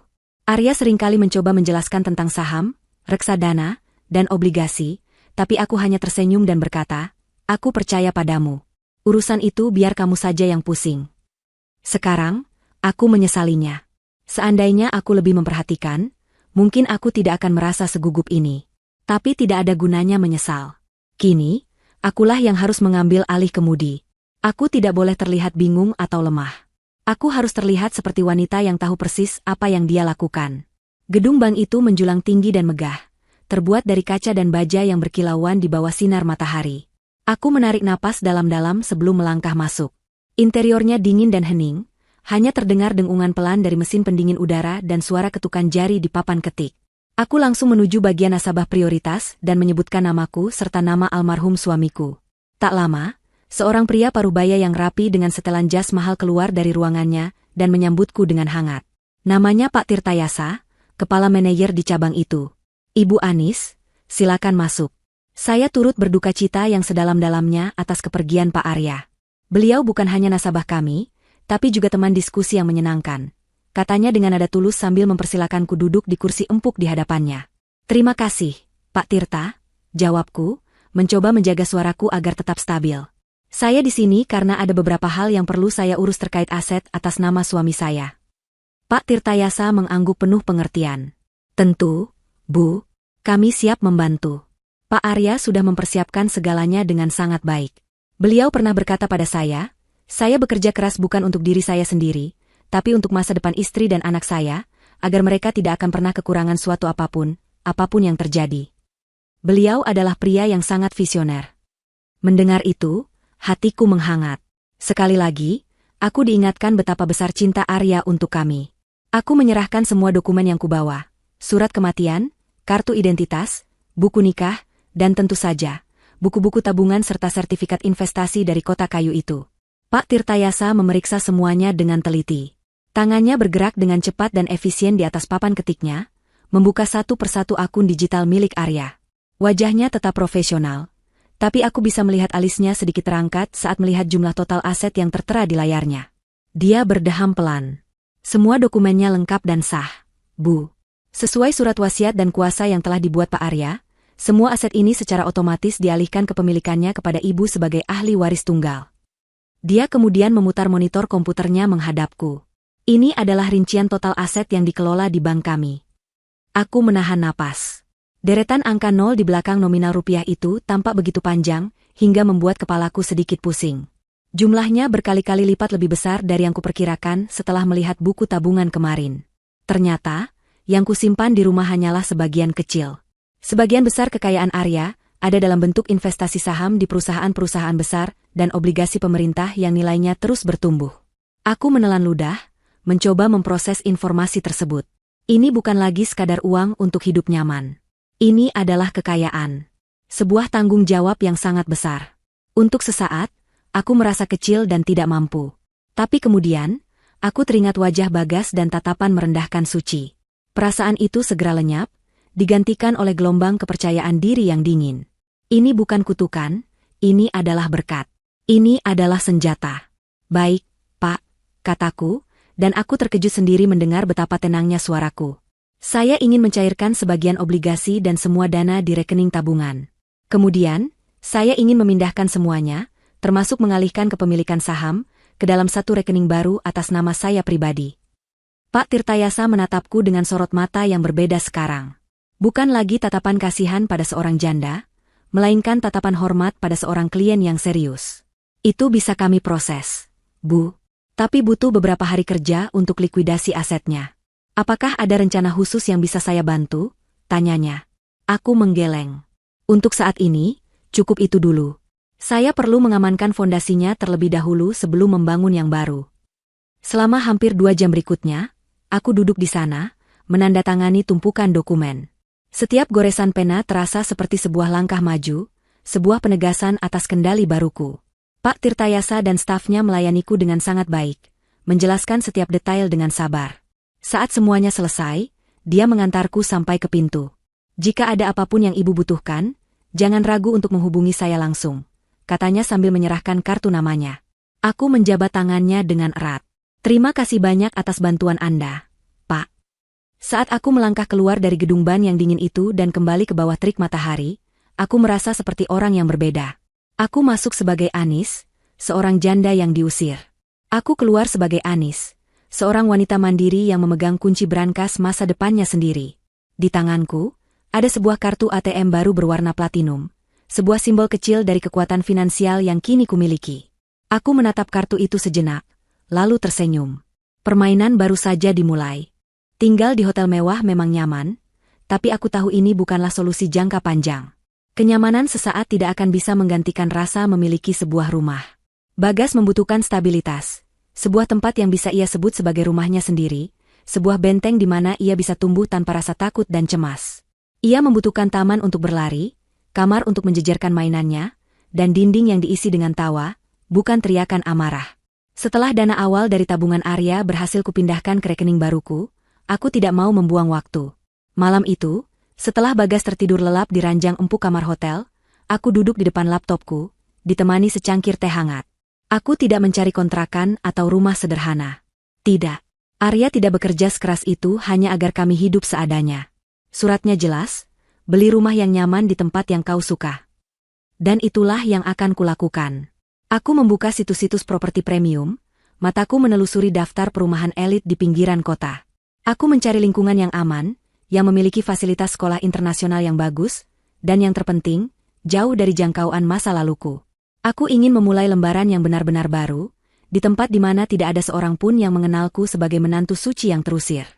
Arya seringkali mencoba menjelaskan tentang saham, reksadana, dan obligasi, tapi aku hanya tersenyum dan berkata, aku percaya padamu. Urusan itu biar kamu saja yang pusing. Sekarang, aku menyesalinya. Seandainya aku lebih memperhatikan, mungkin aku tidak akan merasa segugup ini. Tapi tidak ada gunanya menyesal. Kini, akulah yang harus mengambil alih kemudi. Aku tidak boleh terlihat bingung atau lemah. Aku harus terlihat seperti wanita yang tahu persis apa yang dia lakukan. Gedung bank itu menjulang tinggi dan megah, terbuat dari kaca dan baja yang berkilauan di bawah sinar matahari. Aku menarik napas dalam-dalam sebelum melangkah masuk. Interiornya dingin dan hening, hanya terdengar dengungan pelan dari mesin pendingin udara dan suara ketukan jari di papan ketik. Aku langsung menuju bagian nasabah prioritas dan menyebutkan namaku serta nama almarhum suamiku. Tak lama, seorang pria parubaya yang rapi dengan setelan jas mahal keluar dari ruangannya dan menyambutku dengan hangat. Namanya Pak Tirtayasa, kepala manajer di cabang itu. Ibu Anis, silakan masuk. Saya turut berduka cita yang sedalam-dalamnya atas kepergian Pak Arya. Beliau bukan hanya nasabah kami, tapi juga teman diskusi yang menyenangkan. Katanya dengan nada tulus sambil mempersilakanku duduk di kursi empuk di hadapannya. Terima kasih, Pak Tirta, jawabku, mencoba menjaga suaraku agar tetap stabil. Saya di sini karena ada beberapa hal yang perlu saya urus terkait aset atas nama suami saya. Pak Tirtayasa mengangguk penuh pengertian. Tentu, Bu, kami siap membantu. Pak Arya sudah mempersiapkan segalanya dengan sangat baik. Beliau pernah berkata pada saya bekerja keras bukan untuk diri saya sendiri, tapi untuk masa depan istri dan anak saya, agar mereka tidak akan pernah kekurangan suatu apapun yang terjadi. Beliau adalah pria yang sangat visioner. Mendengar itu, hatiku menghangat. Sekali lagi, aku diingatkan betapa besar cinta Arya untuk kami. Aku menyerahkan semua dokumen yang kubawa, surat kematian, kartu identitas, buku nikah, dan tentu saja, buku-buku tabungan serta sertifikat investasi dari kota kayu itu. Pak Tirtayasa memeriksa semuanya dengan teliti. Tangannya bergerak dengan cepat dan efisien di atas papan ketiknya, membuka satu persatu akun digital milik Arya. Wajahnya tetap profesional, tapi aku bisa melihat alisnya sedikit terangkat saat melihat jumlah total aset yang tertera di layarnya. Dia berdeham pelan. Semua dokumennya lengkap dan sah, Bu. Sesuai surat wasiat dan kuasa yang telah dibuat Pak Arya, semua aset ini secara otomatis dialihkan kepemilikannya kepada ibu sebagai ahli waris tunggal. Dia kemudian memutar monitor komputernya menghadapku. Ini adalah rincian total aset yang dikelola di bank kami. Aku menahan napas. Deretan angka 0 di belakang nominal rupiah itu tampak begitu panjang, hingga membuat kepalaku sedikit pusing. Jumlahnya berkali-kali lipat lebih besar dari yang kuperkirakan setelah melihat buku tabungan kemarin. Ternyata, yang kusimpan di rumah hanyalah sebagian kecil. Sebagian besar kekayaan Arya ada dalam bentuk investasi saham di perusahaan-perusahaan besar dan obligasi pemerintah yang nilainya terus bertumbuh. Aku menelan ludah, mencoba memproses informasi tersebut. Ini bukan lagi sekadar uang untuk hidup nyaman. Ini adalah kekayaan. Sebuah tanggung jawab yang sangat besar. Untuk sesaat, aku merasa kecil dan tidak mampu. Tapi kemudian, aku teringat wajah Bagas dan tatapan merendahkan Suci. Perasaan itu segera lenyap, digantikan oleh gelombang kepercayaan diri yang dingin. Ini bukan kutukan, ini adalah berkat. Ini adalah senjata. Baik, Pak, kataku, dan aku terkejut sendiri mendengar betapa tenangnya suaraku. Saya ingin mencairkan sebagian obligasi dan semua dana di rekening tabungan. Kemudian, saya ingin memindahkan semuanya, termasuk mengalihkan kepemilikan saham, ke dalam satu rekening baru atas nama saya pribadi. Pak Tirtayasa menatapku dengan sorot mata yang berbeda sekarang. Bukan lagi tatapan kasihan pada seorang janda, melainkan tatapan hormat pada seorang klien yang serius. Itu bisa kami proses, Bu. Tapi butuh beberapa hari kerja untuk likuidasi asetnya. Apakah ada rencana khusus yang bisa saya bantu? Tanyanya. Aku menggeleng. Untuk saat ini, cukup itu dulu. Saya perlu mengamankan fondasinya terlebih dahulu sebelum membangun yang baru. Selama hampir 2 jam berikutnya, aku duduk di sana, menandatangani tumpukan dokumen. Setiap goresan pena terasa seperti sebuah langkah maju, sebuah penegasan atas kendali baruku. Pak Tirtayasa dan stafnya melayaniku dengan sangat baik, menjelaskan setiap detail dengan sabar. Saat semuanya selesai, dia mengantarku sampai ke pintu. Jika ada apapun yang ibu butuhkan, jangan ragu untuk menghubungi saya langsung, katanya sambil menyerahkan kartu namanya. Aku menjabat tangannya dengan erat. Terima kasih banyak atas bantuan Anda, Pak. Saat aku melangkah keluar dari gedung ban yang dingin itu dan kembali ke bawah terik matahari, aku merasa seperti orang yang berbeda. Aku masuk sebagai Anis, seorang janda yang diusir. Aku keluar sebagai Anis, seorang wanita mandiri yang memegang kunci brankas masa depannya sendiri. Di tanganku, ada sebuah kartu ATM baru berwarna platinum, sebuah simbol kecil dari kekuatan finansial yang kini kumiliki. Aku menatap kartu itu sejenak, lalu tersenyum. Permainan baru saja dimulai. Tinggal di hotel mewah memang nyaman, tapi aku tahu ini bukanlah solusi jangka panjang. Kenyamanan sesaat tidak akan bisa menggantikan rasa memiliki sebuah rumah. Bagas membutuhkan stabilitas, sebuah tempat yang bisa ia sebut sebagai rumahnya sendiri, sebuah benteng di mana ia bisa tumbuh tanpa rasa takut dan cemas. Ia membutuhkan taman untuk berlari, kamar untuk menjejerkan mainannya, dan dinding yang diisi dengan tawa, bukan teriakan amarah. Setelah dana awal dari tabungan Arya berhasil kupindahkan ke rekening baruku, aku tidak mau membuang waktu. Malam itu, setelah Bagas tertidur lelap di ranjang empuk kamar hotel, aku duduk di depan laptopku, ditemani secangkir teh hangat. Aku tidak mencari kontrakan atau rumah sederhana. Tidak. Arya tidak bekerja sekeras itu hanya agar kami hidup seadanya. Suratnya jelas, beli rumah yang nyaman di tempat yang kau suka. Dan itulah yang akan kulakukan. Aku membuka situs-situs properti premium, mataku menelusuri daftar perumahan elit di pinggiran kota. Aku mencari lingkungan yang aman, yang memiliki fasilitas sekolah internasional yang bagus, dan yang terpenting, jauh dari jangkauan masa laluku. Aku ingin memulai lembaran yang benar-benar baru, di tempat di mana tidak ada seorang pun yang mengenalku sebagai menantu suci yang terusir.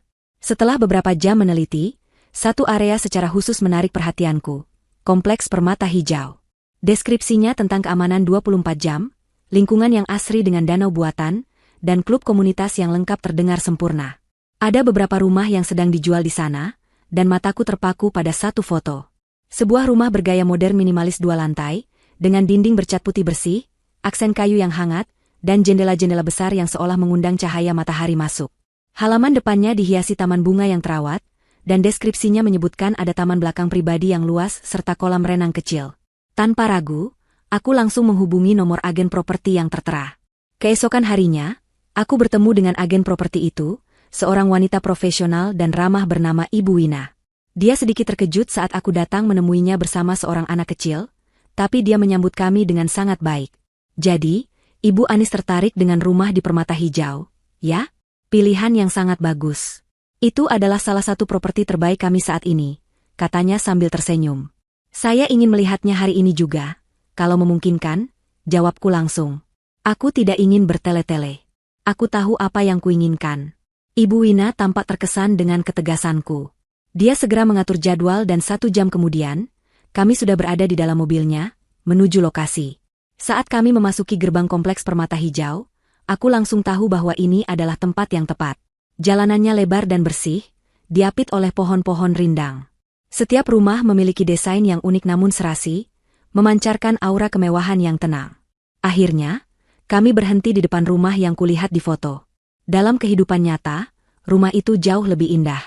Setelah beberapa jam meneliti, satu area secara khusus menarik perhatianku, Kompleks Permata Hijau. Deskripsinya tentang keamanan 24 jam, lingkungan yang asri dengan danau buatan, dan klub komunitas yang lengkap terdengar sempurna. Ada beberapa rumah yang sedang dijual di sana, dan mataku terpaku pada satu foto. Sebuah rumah bergaya modern minimalis 2 lantai, dengan dinding bercat putih bersih, aksen kayu yang hangat, dan jendela-jendela besar yang seolah mengundang cahaya matahari masuk. Halaman depannya dihiasi taman bunga yang terawat, dan deskripsinya menyebutkan ada taman belakang pribadi yang luas serta kolam renang kecil. Tanpa ragu, aku langsung menghubungi nomor agen properti yang tertera. Keesokan harinya, aku bertemu dengan agen properti itu, seorang wanita profesional dan ramah bernama Ibu Wina. Dia sedikit terkejut saat aku datang menemuinya bersama seorang anak kecil, tapi dia menyambut kami dengan sangat baik. Jadi, Ibu Anis tertarik dengan rumah di Permata Hijau, ya? Pilihan yang sangat bagus. Itu adalah salah satu properti terbaik kami saat ini, katanya sambil tersenyum. Saya ingin melihatnya hari ini juga, kalau memungkinkan, jawabku langsung. Aku tidak ingin bertele-tele. Aku tahu apa yang kuinginkan. Ibu Wina tampak terkesan dengan ketegasanku. Dia segera mengatur jadwal dan 1 jam kemudian, kami sudah berada di dalam mobilnya, menuju lokasi. Saat kami memasuki gerbang Kompleks Permata Hijau, aku langsung tahu bahwa ini adalah tempat yang tepat. Jalanannya lebar dan bersih, diapit oleh pohon-pohon rindang. Setiap rumah memiliki desain yang unik namun serasi, memancarkan aura kemewahan yang tenang. Akhirnya, kami berhenti di depan rumah yang kulihat di foto. Dalam kehidupan nyata, rumah itu jauh lebih indah.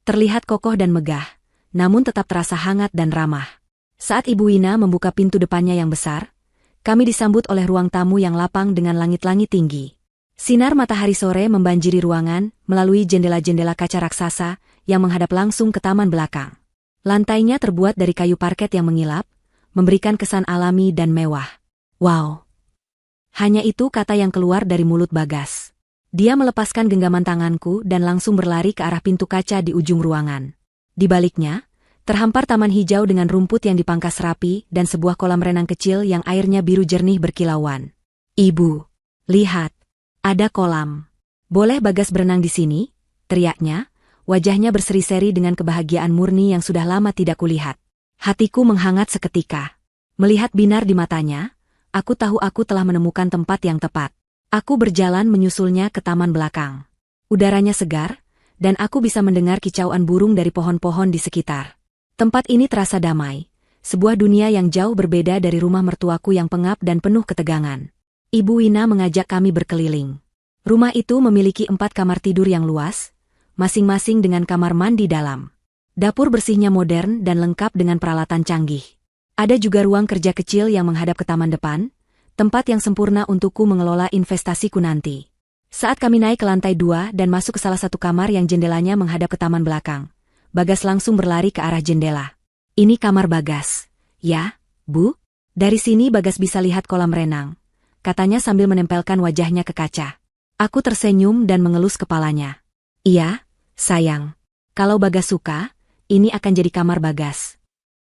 Terlihat kokoh dan megah, namun tetap terasa hangat dan ramah. Saat Ibu Wina membuka pintu depannya yang besar, kami disambut oleh ruang tamu yang lapang dengan langit-langit tinggi. Sinar matahari sore membanjiri ruangan melalui jendela-jendela kaca raksasa yang menghadap langsung ke taman belakang. Lantainya terbuat dari kayu parket yang mengilap, memberikan kesan alami dan mewah. Wow! Hanya itu kata yang keluar dari mulut Bagas. Dia melepaskan genggaman tanganku dan langsung berlari ke arah pintu kaca di ujung ruangan. Di baliknya, terhampar taman hijau dengan rumput yang dipangkas rapi dan sebuah kolam renang kecil yang airnya biru jernih berkilauan. Ibu, lihat, ada kolam. Boleh Bagas berenang di sini? Teriaknya, wajahnya berseri-seri dengan kebahagiaan murni yang sudah lama tidak kulihat. Hatiku menghangat seketika. Melihat binar di matanya, aku tahu aku telah menemukan tempat yang tepat. Aku berjalan menyusulnya ke taman belakang. Udaranya segar, dan aku bisa mendengar kicauan burung dari pohon-pohon di sekitar. Tempat ini terasa damai, sebuah dunia yang jauh berbeda dari rumah mertuaku yang pengap dan penuh ketegangan. Ibu Wina mengajak kami berkeliling. Rumah itu memiliki 4 kamar tidur yang luas, masing-masing dengan kamar mandi dalam. Dapur bersihnya modern dan lengkap dengan peralatan canggih. Ada juga ruang kerja kecil yang menghadap ke taman depan, tempat yang sempurna untukku mengelola investasiku nanti. Saat kami naik ke lantai 2 dan masuk ke salah satu kamar yang jendelanya menghadap ke taman belakang, Bagas langsung berlari ke arah jendela. Ini kamar Bagas. Ya, Bu? Dari sini Bagas bisa lihat kolam renang, katanya sambil menempelkan wajahnya ke kaca. Aku tersenyum dan mengelus kepalanya. Iya, sayang. Kalau Bagas suka, ini akan jadi kamar Bagas.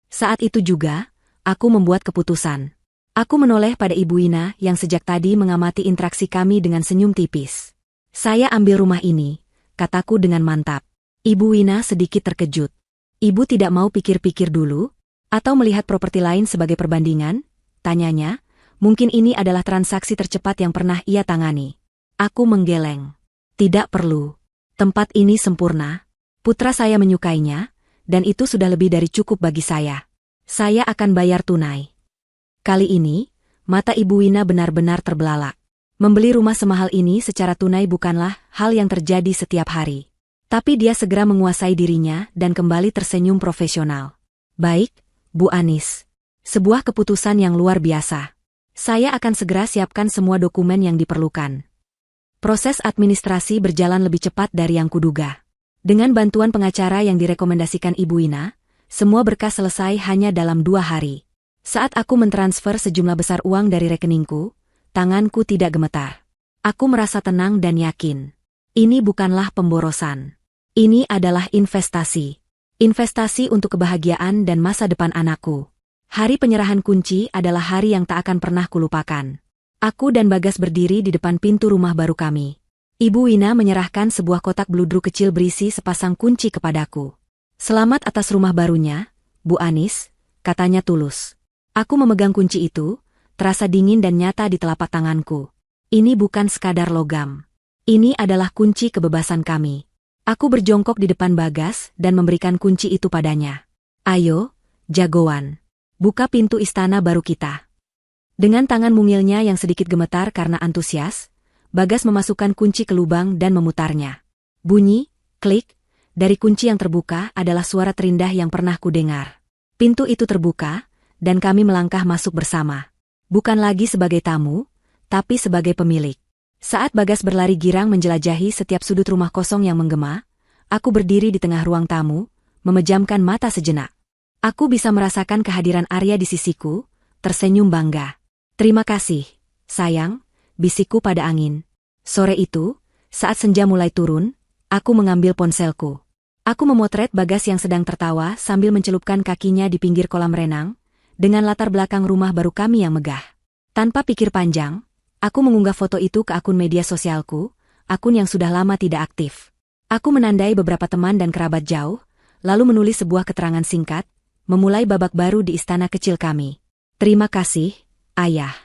Saat itu juga, aku membuat keputusan. Aku menoleh pada Ibu Wina yang sejak tadi mengamati interaksi kami dengan senyum tipis. Saya ambil rumah ini, kataku dengan mantap. Ibu Wina sedikit terkejut. Ibu tidak mau pikir-pikir dulu? Atau melihat properti lain sebagai perbandingan? Tanyanya, mungkin ini adalah transaksi tercepat yang pernah ia tangani. Aku menggeleng. Tidak perlu. Tempat ini sempurna. Putra saya menyukainya, dan itu sudah lebih dari cukup bagi saya. Saya akan bayar tunai. Kali ini, mata Ibu Wina benar-benar terbelalak. Membeli rumah semahal ini secara tunai bukanlah hal yang terjadi setiap hari. Tapi dia segera menguasai dirinya dan kembali tersenyum profesional. Baik, Bu Anis. Sebuah keputusan yang luar biasa. Saya akan segera siapkan semua dokumen yang diperlukan. Proses administrasi berjalan lebih cepat dari yang kuduga. Dengan bantuan pengacara yang direkomendasikan Ibu Wina, semua berkas selesai hanya dalam 2 hari. Saat aku mentransfer sejumlah besar uang dari rekeningku, tanganku tidak gemetar. Aku merasa tenang dan yakin. Ini bukanlah pemborosan. Ini adalah investasi. Investasi untuk kebahagiaan dan masa depan anakku. Hari penyerahan kunci adalah hari yang tak akan pernah kulupakan. Aku dan Bagas berdiri di depan pintu rumah baru kami. Ibu Wina menyerahkan sebuah kotak bludru kecil berisi sepasang kunci kepadaku. "Selamat atas rumah barunya, Bu Anis," katanya tulus. Aku memegang kunci itu, terasa dingin dan nyata di telapak tanganku. Ini bukan sekadar logam. Ini adalah kunci kebebasan kami. Aku berjongkok di depan Bagas dan memberikan kunci itu padanya. "Ayo, jagoan. Buka pintu istana baru kita." Dengan tangan mungilnya yang sedikit gemetar karena antusias, Bagas memasukkan kunci ke lubang dan memutarnya. Bunyi, klik, dari kunci yang terbuka adalah suara terindah yang pernah kudengar. Pintu itu terbuka, dan kami melangkah masuk bersama. Bukan lagi sebagai tamu, tapi sebagai pemilik. Saat Bagas berlari girang menjelajahi setiap sudut rumah kosong yang menggema, aku berdiri di tengah ruang tamu, memejamkan mata sejenak. Aku bisa merasakan kehadiran Arya di sisiku, tersenyum bangga. "Terima kasih, sayang," bisikku pada angin. Sore itu, saat senja mulai turun, aku mengambil ponselku. Aku memotret Bagas yang sedang tertawa sambil mencelupkan kakinya di pinggir kolam renang, dengan latar belakang rumah baru kami yang megah. Tanpa pikir panjang, aku mengunggah foto itu ke akun media sosialku, akun yang sudah lama tidak aktif. Aku menandai beberapa teman dan kerabat jauh, lalu menulis sebuah keterangan singkat, memulai babak baru di istana kecil kami. "Terima kasih, Ayah.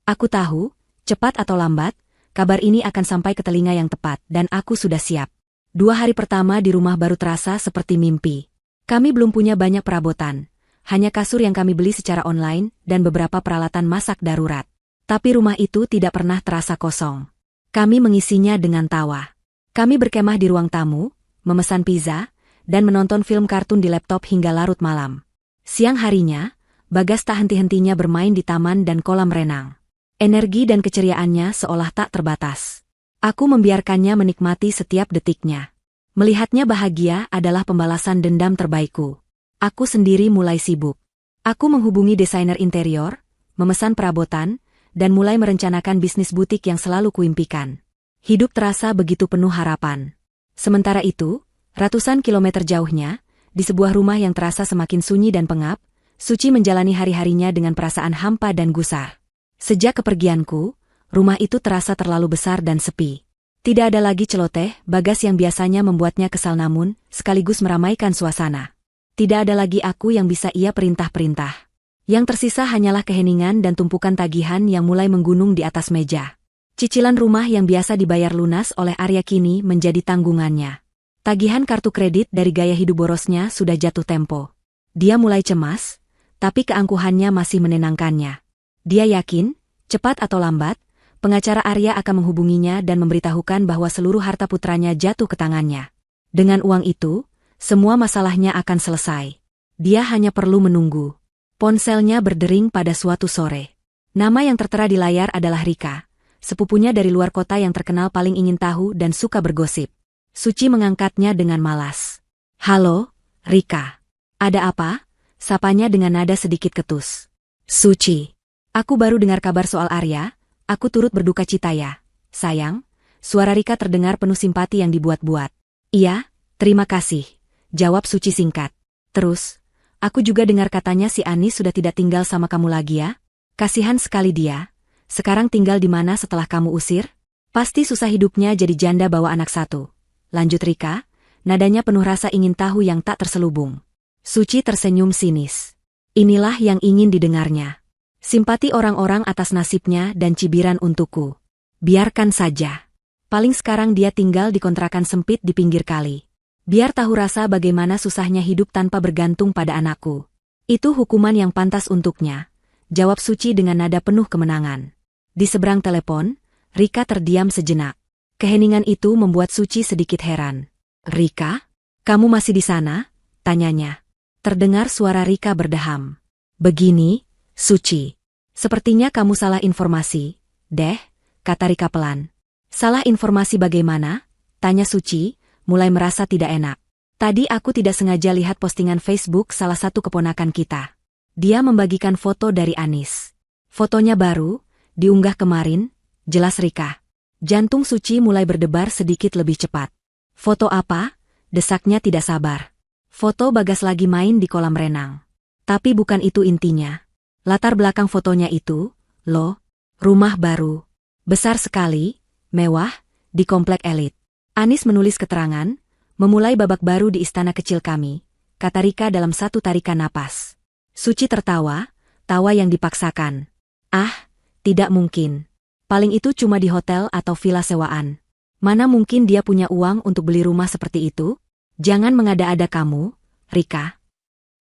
Aku tahu, cepat atau lambat, kabar ini akan sampai ke telinga yang tepat dan aku sudah siap." 2 hari pertama di rumah baru terasa seperti mimpi. Kami belum punya banyak perabotan, hanya kasur yang kami beli secara online dan beberapa peralatan masak darurat. Tapi rumah itu tidak pernah terasa kosong. Kami mengisinya dengan tawa. Kami berkemah di ruang tamu, memesan pizza, dan menonton film kartun di laptop hingga larut malam. Siang harinya, Bagas tak henti-hentinya bermain di taman dan kolam renang. Energi dan keceriaannya seolah tak terbatas. Aku membiarkannya menikmati setiap detiknya. Melihatnya bahagia adalah pembalasan dendam terbaikku. Aku sendiri mulai sibuk. Aku menghubungi desainer interior, memesan perabotan, dan mulai merencanakan bisnis butik yang selalu kuimpikan. Hidup terasa begitu penuh harapan. Sementara itu, ratusan kilometer jauhnya, di sebuah rumah yang terasa semakin sunyi dan pengap, Suci menjalani hari-harinya dengan perasaan hampa dan gusar. Sejak kepergianku, rumah itu terasa terlalu besar dan sepi. Tidak ada lagi celoteh, Bagas yang biasanya membuatnya kesal namun, sekaligus meramaikan suasana. Tidak ada lagi aku yang bisa ia perintah-perintah. Yang tersisa hanyalah keheningan dan tumpukan tagihan yang mulai menggunung di atas meja. Cicilan rumah yang biasa dibayar lunas oleh Arya kini menjadi tanggungannya. Tagihan kartu kredit dari gaya hidup borosnya sudah jatuh tempo. Dia mulai cemas, tapi keangkuhannya masih menenangkannya. Dia yakin, cepat atau lambat, pengacara Arya akan menghubunginya dan memberitahukan bahwa seluruh harta putranya jatuh ke tangannya. Dengan uang itu, semua masalahnya akan selesai. Dia hanya perlu menunggu. Ponselnya berdering pada suatu sore. Nama yang tertera di layar adalah Rika, sepupunya dari luar kota yang terkenal paling ingin tahu dan suka bergosip. Suci mengangkatnya dengan malas. "Halo, Rika. Ada apa?" Sapanya dengan nada sedikit ketus. "Suci. Aku baru dengar kabar soal Arya, aku turut berduka cita ya, sayang." Suara Rika terdengar penuh simpati yang dibuat-buat. "Iya, terima kasih," jawab Suci singkat. "Terus, aku juga dengar katanya si Anis sudah tidak tinggal sama kamu lagi ya? Kasihan sekali dia. Sekarang tinggal di mana setelah kamu usir? Pasti susah hidupnya jadi janda bawa anak satu," lanjut Rika, nadanya penuh rasa ingin tahu yang tak terselubung. Suci tersenyum sinis. Inilah yang ingin didengarnya. Simpati orang-orang atas nasibnya dan cibiran untukku. Biarkan saja. Paling sekarang dia tinggal di kontrakan sempit di pinggir kali. Biar tahu rasa bagaimana susahnya hidup tanpa bergantung pada anakku. Itu hukuman yang pantas untuknya, jawab Suci dengan nada penuh kemenangan. Di seberang telepon, Rika terdiam sejenak. Keheningan itu membuat Suci sedikit heran. "Rika, kamu masih di sana?" tanyanya. Terdengar suara Rika berdeham. "Begini, Suci. Sepertinya kamu salah informasi, deh," kata Rika pelan. "Salah informasi bagaimana?" tanya Suci, mulai merasa tidak enak. "Tadi aku tidak sengaja lihat postingan Facebook salah satu keponakan kita. Dia membagikan foto dari Anis. Fotonya baru, diunggah kemarin," jelas Rika. Jantung Suci mulai berdebar sedikit lebih cepat. "Foto apa?" desaknya tidak sabar. Foto Bagas lagi main di kolam renang. Tapi bukan itu intinya. Latar belakang fotonya itu, loh, rumah baru. Besar sekali, mewah, di komplek elit. Anis menulis keterangan, memulai babak baru di istana kecil kami, kata Rika dalam satu tarikan napas. Suci tertawa, tawa yang dipaksakan. Ah, tidak mungkin. Paling itu cuma di hotel atau villa sewaan. Mana mungkin dia punya uang untuk beli rumah seperti itu? Jangan mengada-ada kamu, Rika.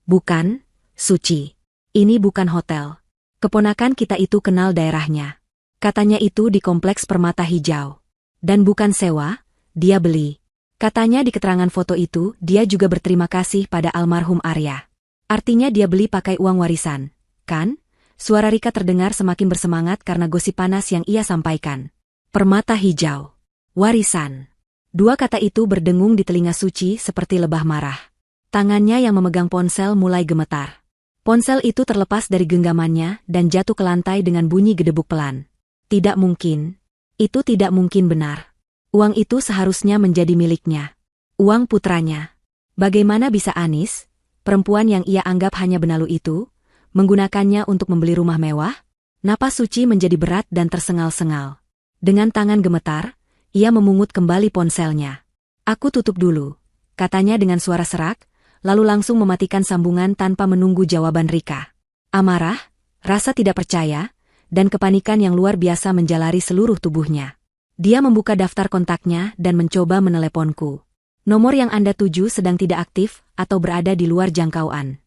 Bukan, Suci. Ini bukan hotel. Keponakan kita itu kenal daerahnya. Katanya itu di kompleks Permata Hijau. Dan bukan sewa, dia beli. Katanya di keterangan foto itu dia juga berterima kasih pada almarhum Arya. Artinya dia beli pakai uang warisan, kan? Suara Rika terdengar semakin bersemangat karena gosip panas yang ia sampaikan. Permata Hijau. Warisan. Dua kata itu berdengung di telinga Suci seperti lebah marah. Tangannya yang memegang ponsel mulai gemetar. Ponsel itu terlepas dari genggamannya dan jatuh ke lantai dengan bunyi gedebuk pelan. Tidak mungkin. Itu tidak mungkin benar. Uang itu seharusnya menjadi miliknya. Uang putranya. Bagaimana bisa Anis, perempuan yang ia anggap hanya benalu itu, menggunakannya untuk membeli rumah mewah? Napas Suci menjadi berat dan tersengal-sengal. Dengan tangan gemetar, ia memungut kembali ponselnya. Aku tutup dulu, katanya dengan suara serak, lalu langsung mematikan sambungan tanpa menunggu jawaban Rika. Amarah, rasa tidak percaya, dan kepanikan yang luar biasa menjalari seluruh tubuhnya. Dia membuka daftar kontaknya dan mencoba meneleponku. Nomor yang Anda tuju sedang tidak aktif atau berada di luar jangkauan.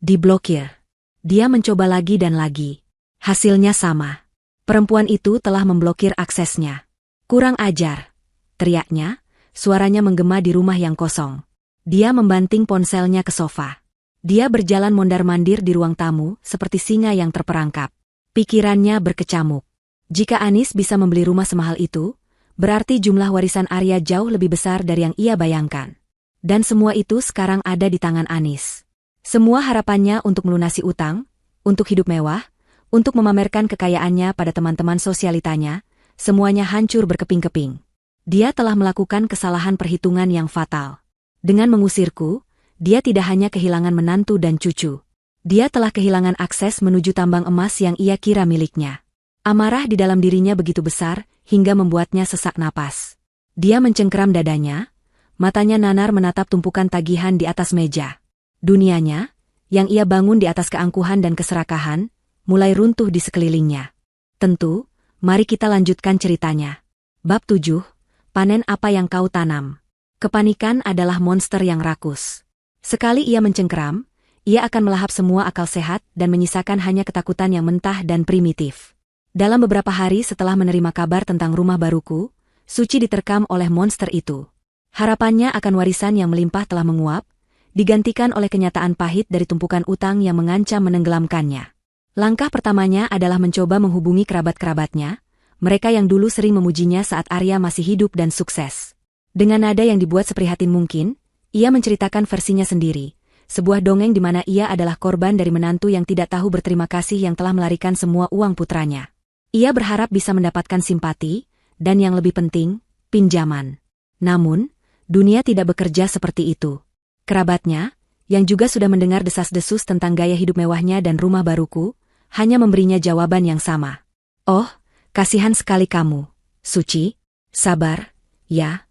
Diblokir. Dia mencoba lagi dan lagi. Hasilnya sama. Perempuan itu telah memblokir aksesnya. Kurang ajar, teriaknya, suaranya menggema di rumah yang kosong. Dia membanting ponselnya ke sofa. Dia berjalan mondar-mandir di ruang tamu seperti singa yang terperangkap. Pikirannya berkecamuk. Jika Anis bisa membeli rumah semahal itu, berarti jumlah warisan Arya jauh lebih besar dari yang ia bayangkan. Dan semua itu sekarang ada di tangan Anis. Semua harapannya untuk melunasi utang, untuk hidup mewah, untuk memamerkan kekayaannya pada teman-teman sosialitanya, semuanya hancur berkeping-keping. Dia telah melakukan kesalahan perhitungan yang fatal. Dengan mengusirku, dia tidak hanya kehilangan menantu dan cucu. Dia telah kehilangan akses menuju tambang emas yang ia kira miliknya. Amarah di dalam dirinya begitu besar, hingga membuatnya sesak napas. Dia mencengkeram dadanya, matanya nanar menatap tumpukan tagihan di atas meja. Dunianya, yang ia bangun di atas keangkuhan dan keserakahan, mulai runtuh di sekelilingnya. Tentu, mari kita lanjutkan ceritanya. Bab 7, panen apa yang kau tanam. Kepanikan adalah monster yang rakus. Sekali ia mencengkeram, ia akan melahap semua akal sehat dan menyisakan hanya ketakutan yang mentah dan primitif. Dalam beberapa hari setelah menerima kabar tentang rumah baruku, Suci diterkam oleh monster itu. Harapannya akan warisan yang melimpah telah menguap, digantikan oleh kenyataan pahit dari tumpukan utang yang mengancam menenggelamkannya. Langkah pertamanya adalah mencoba menghubungi kerabat-kerabatnya, mereka yang dulu sering memujinya saat Arya masih hidup dan sukses. Dengan nada yang dibuat seprihatin mungkin, ia menceritakan versinya sendiri, sebuah dongeng di mana ia adalah korban dari menantu yang tidak tahu berterima kasih yang telah melarikan semua uang putranya. Ia berharap bisa mendapatkan simpati, dan yang lebih penting, pinjaman. Namun, dunia tidak bekerja seperti itu. Kerabatnya, yang juga sudah mendengar desas-desus tentang gaya hidup mewahnya dan rumah baruku, hanya memberinya jawaban yang sama. Oh, kasihan sekali kamu, Suci. Sabar, ya.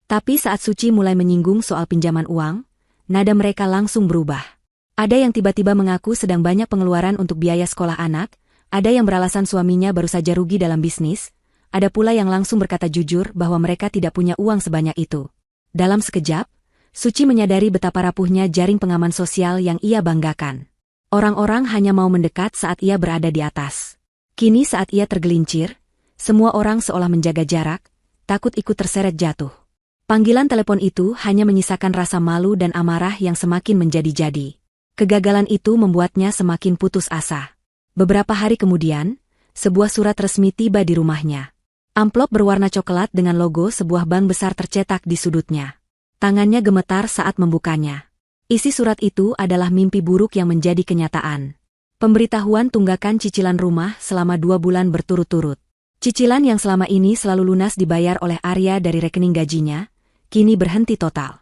Tapi saat Suci mulai menyinggung soal pinjaman uang, nada mereka langsung berubah. Ada yang tiba-tiba mengaku sedang banyak pengeluaran untuk biaya sekolah anak, ada yang beralasan suaminya baru saja rugi dalam bisnis, ada pula yang langsung berkata jujur bahwa mereka tidak punya uang sebanyak itu. Dalam sekejap, Suci menyadari betapa rapuhnya jaring pengaman sosial yang ia banggakan. Orang-orang hanya mau mendekat saat ia berada di atas. Kini saat ia tergelincir, semua orang seolah menjaga jarak, takut ikut terseret jatuh. Panggilan telepon itu hanya menyisakan rasa malu dan amarah yang semakin menjadi-jadi. Kegagalan itu membuatnya semakin putus asa. Beberapa hari kemudian, sebuah surat resmi tiba di rumahnya. Amplop berwarna coklat dengan logo sebuah bank besar tercetak di sudutnya. Tangannya gemetar saat membukanya. Isi surat itu adalah mimpi buruk yang menjadi kenyataan. Pemberitahuan tunggakan cicilan rumah selama 2 bulan berturut-turut. Cicilan yang selama ini selalu lunas dibayar oleh Arya dari rekening gajinya, kini berhenti total.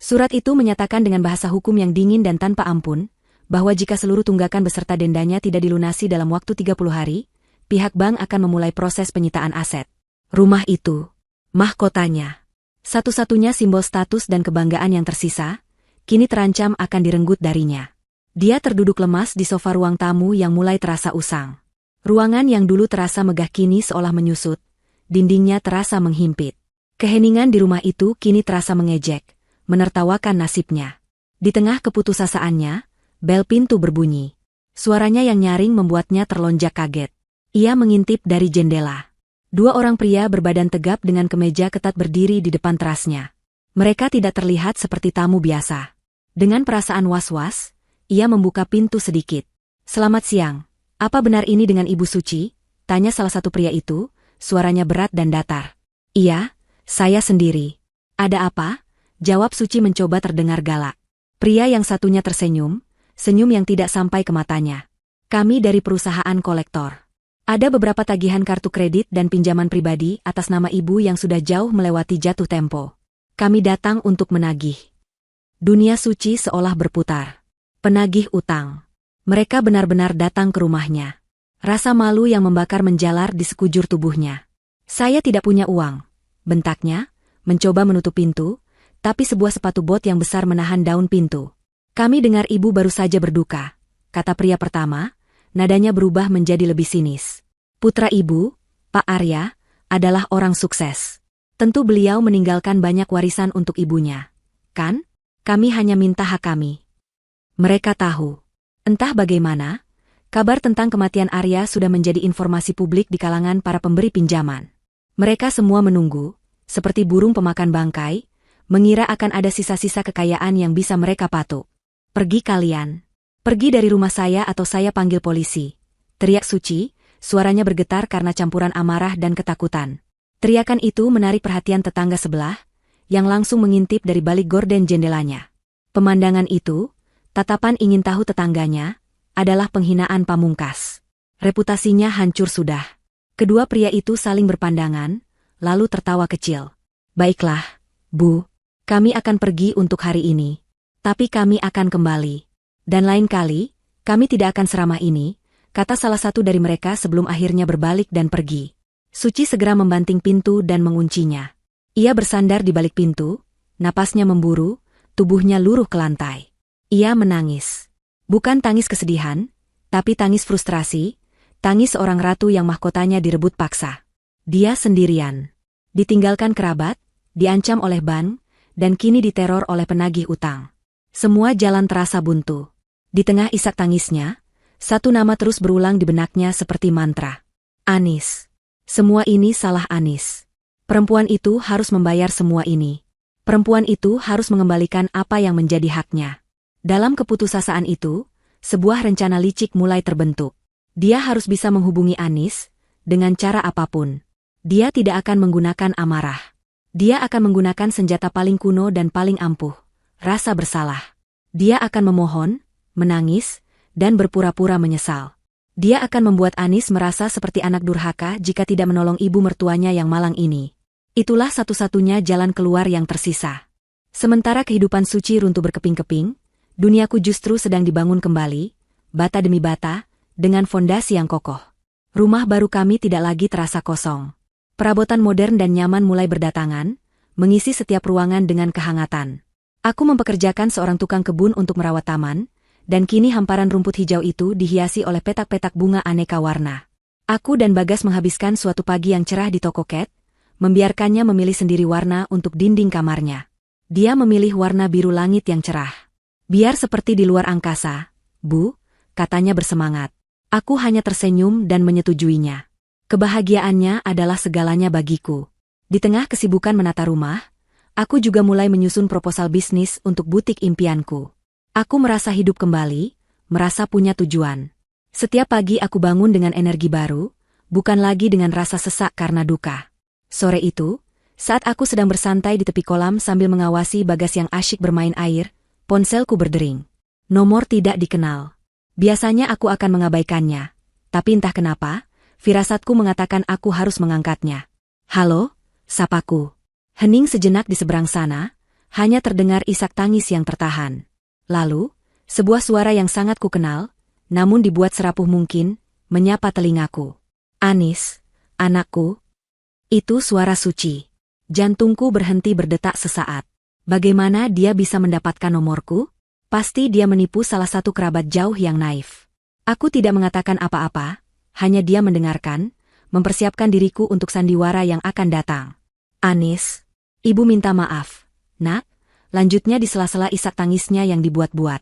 Surat itu menyatakan dengan bahasa hukum yang dingin dan tanpa ampun, bahwa jika seluruh tunggakan beserta dendanya tidak dilunasi dalam waktu 30 hari, pihak bank akan memulai proses penyitaan aset. Rumah itu, mahkotanya, satu-satunya simbol status dan kebanggaan yang tersisa, kini terancam akan direnggut darinya. Dia terduduk lemas di sofa ruang tamu yang mulai terasa usang. Ruangan yang dulu terasa megah kini seolah menyusut, dindingnya terasa menghimpit. Keheningan di rumah itu kini terasa mengejek, menertawakan nasibnya. Di tengah keputusasaannya, bel pintu berbunyi. Suaranya yang nyaring membuatnya terlonjak kaget. Ia mengintip dari jendela. 2 orang pria berbadan tegap dengan kemeja ketat berdiri di depan terasnya. Mereka tidak terlihat seperti tamu biasa. Dengan perasaan was-was, ia membuka pintu sedikit. "Selamat siang. Apa benar ini dengan Ibu Suci?" tanya salah satu pria itu, suaranya berat dan datar. "Iya, saya sendiri." "Ada apa?" jawab Suci mencoba terdengar galak. Pria yang satunya tersenyum, senyum yang tidak sampai ke matanya. "Kami dari perusahaan kolektor. Ada beberapa tagihan kartu kredit dan pinjaman pribadi atas nama ibu yang sudah jauh melewati jatuh tempo. Kami datang untuk menagih." Dunia Suci seolah berputar. Penagih utang. Mereka benar-benar datang ke rumahnya. Rasa malu yang membakar menjalar di sekujur tubuhnya. "Saya tidak punya uang," bentaknya, mencoba menutup pintu, tapi sebuah sepatu bot yang besar menahan daun pintu. "Kami dengar ibu baru saja berduka," kata pria pertama, nadanya berubah menjadi lebih sinis. "Putra ibu, Pak Arya, adalah orang sukses. Tentu beliau meninggalkan banyak warisan untuk ibunya. Kan? Kami hanya minta hak kami." Mereka tahu. Entah bagaimana, kabar tentang kematian Arya sudah menjadi informasi publik di kalangan para pemberi pinjaman. Mereka semua menunggu, seperti burung pemakan bangkai, mengira akan ada sisa-sisa kekayaan yang bisa mereka patuk. "Pergi kalian. Pergi dari rumah saya atau saya panggil polisi," teriak Suci, suaranya bergetar karena campuran amarah dan ketakutan. Teriakan itu menarik perhatian tetangga sebelah, yang langsung mengintip dari balik gorden jendelanya. Pemandangan itu, tatapan ingin tahu tetangganya, adalah penghinaan pamungkas. Reputasinya hancur sudah. Kedua pria itu saling berpandangan, lalu tertawa kecil. "Baiklah, Bu. Kami akan pergi untuk hari ini. Tapi kami akan kembali. Dan lain kali, kami tidak akan seramah ini," kata salah satu dari mereka sebelum akhirnya berbalik dan pergi. Suci segera membanting pintu dan menguncinya. Ia bersandar di balik pintu, napasnya memburu, tubuhnya luruh ke lantai. Ia menangis. Bukan tangis kesedihan, tapi tangis frustrasi, tangis seorang ratu yang mahkotanya direbut paksa. Dia sendirian. Ditinggalkan kerabat, diancam oleh bank, dan kini diteror oleh penagih utang. Semua jalan terasa buntu. Di tengah isak tangisnya, satu nama terus berulang di benaknya seperti mantra. Anis. Semua ini salah Anis. Perempuan itu harus membayar semua ini. Perempuan itu harus mengembalikan apa yang menjadi haknya. Dalam keputusasaan itu, sebuah rencana licik mulai terbentuk. Dia harus bisa menghubungi Anis, dengan cara apapun. Dia tidak akan menggunakan amarah. Dia akan menggunakan senjata paling kuno dan paling ampuh, rasa bersalah. Dia akan memohon, menangis, dan berpura-pura menyesal. Dia akan membuat Anis merasa seperti anak durhaka jika tidak menolong ibu mertuanya yang malang ini. Itulah satu-satunya jalan keluar yang tersisa. Sementara kehidupan Suci runtuh berkeping-keping, duniaku justru sedang dibangun kembali, bata demi bata, dengan fondasi yang kokoh. Rumah baru kami tidak lagi terasa kosong. Perabotan modern dan nyaman mulai berdatangan, mengisi setiap ruangan dengan kehangatan. Aku mempekerjakan seorang tukang kebun untuk merawat taman, dan kini hamparan rumput hijau itu dihiasi oleh petak-petak bunga aneka warna. Aku dan Bagas menghabiskan suatu pagi yang cerah di toko Cat, membiarkannya memilih sendiri warna untuk dinding kamarnya. Dia memilih warna biru langit yang cerah. "Biar seperti di luar angkasa, Bu," katanya bersemangat. Aku hanya tersenyum dan menyetujuinya. Kebahagiaannya adalah segalanya bagiku. Di tengah kesibukan menata rumah, aku juga mulai menyusun proposal bisnis untuk butik impianku. Aku merasa hidup kembali, merasa punya tujuan. Setiap pagi aku bangun dengan energi baru, bukan lagi dengan rasa sesak karena duka. Sore itu, saat aku sedang bersantai di tepi kolam sambil mengawasi Bagas yang asyik bermain air, ponselku berdering. Nomor tidak dikenal. Biasanya aku akan mengabaikannya, tapi entah kenapa, firasatku mengatakan aku harus mengangkatnya. "Halo," sapaku. Hening sejenak di seberang sana, Hanya terdengar isak tangis yang tertahan. Lalu, sebuah suara yang sangat kukenal, namun dibuat serapuh mungkin, menyapa telingaku. Anis, anakku. Itu suara Suci. Jantungku berhenti berdetak sesaat. Bagaimana dia bisa mendapatkan nomorku? Pasti dia menipu salah satu kerabat jauh yang naif. Aku tidak mengatakan apa-apa, hanya dia mendengarkan, mempersiapkan diriku untuk sandiwara yang akan datang. Anis, ibu minta maaf, nak, lanjutnya di sela-sela isak tangisnya yang dibuat-buat.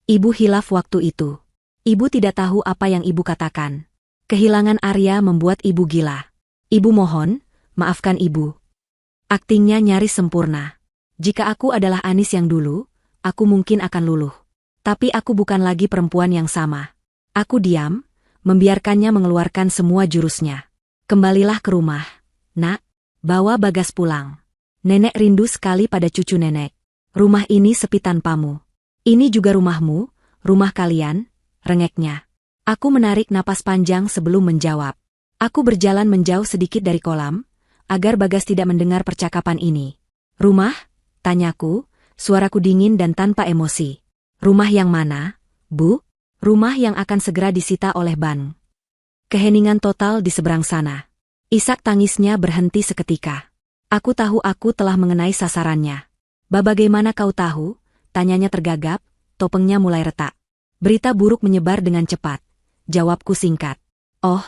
Ibu hilaf waktu itu. Ibu tidak tahu apa yang ibu katakan. Kehilangan Arya membuat ibu gila. Ibu mohon, maafkan ibu. Aktingnya nyaris sempurna. Jika aku adalah Anis yang dulu, aku mungkin akan luluh. Tapi aku bukan lagi perempuan yang sama. Aku diam, membiarkannya mengeluarkan semua jurusnya. Kembalilah ke rumah, nak. Bawa Bagas pulang. Nenek rindu sekali pada cucu nenek. Rumah ini sepi tanpamu. Ini juga rumahmu, rumah kalian, rengeknya. Aku menarik napas panjang sebelum menjawab. Aku berjalan menjauh sedikit dari kolam, agar Bagas tidak mendengar percakapan ini. Rumah? Tanyaku, suaraku dingin dan tanpa emosi. Rumah yang mana, Bu? Rumah yang akan segera disita oleh Ban. Keheningan total di seberang sana. Isak tangisnya berhenti seketika. Aku tahu aku telah mengenai sasarannya. Bagaimana kau tahu? Tanyanya tergagap, topengnya mulai retak. Berita buruk menyebar dengan cepat. Jawabku singkat. Oh,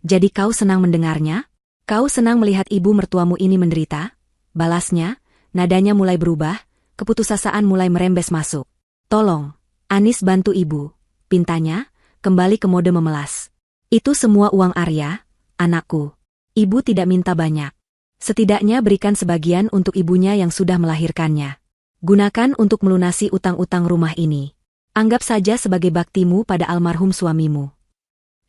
jadi kau senang mendengarnya? Kau senang melihat ibu mertuamu ini menderita? Balasnya, nadanya mulai berubah, keputusasaan mulai merembes masuk. Tolong, Anis bantu ibu. Pintanya, kembali ke mode memelas. Itu semua uang Arya, anakku. Ibu tidak minta banyak. Setidaknya berikan sebagian untuk ibunya yang sudah melahirkannya. Gunakan untuk melunasi utang-utang rumah ini. Anggap saja sebagai baktimu pada almarhum suamimu.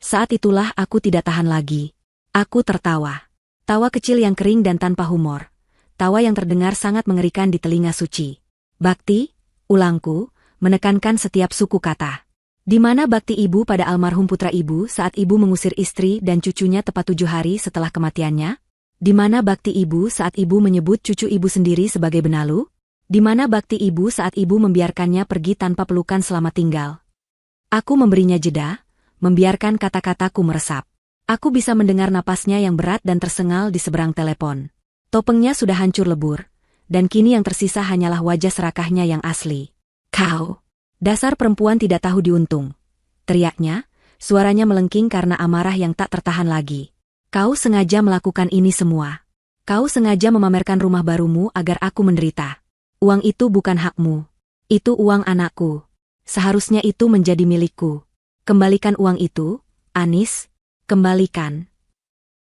Saat itulah aku tidak tahan lagi. Aku tertawa. Tawa kecil yang kering dan tanpa humor. Tawa yang terdengar sangat mengerikan di telinga Suci. Bakti, ulangku, menekankan setiap suku kata. Di mana bakti ibu pada almarhum putra ibu saat ibu mengusir istri dan cucunya tepat 7 hari setelah kematiannya? Di mana bakti ibu saat ibu menyebut cucu ibu sendiri sebagai benalu? Di mana bakti ibu saat ibu membiarkannya pergi tanpa pelukan selama tinggal? Aku memberinya jeda, membiarkan kata-kataku meresap. Aku bisa mendengar napasnya yang berat dan tersengal di seberang telepon. Topengnya sudah hancur lebur, dan kini yang tersisa hanyalah wajah serakahnya yang asli. Kau! Dasar perempuan tidak tahu diuntung. Teriaknya, suaranya melengking karena amarah yang tak tertahan lagi. Kau sengaja melakukan ini semua. Kau sengaja memamerkan rumah barumu agar aku menderita. Uang itu bukan hakmu. Itu uang anakku. Seharusnya itu menjadi milikku. Kembalikan uang itu, Anis. Kembalikan.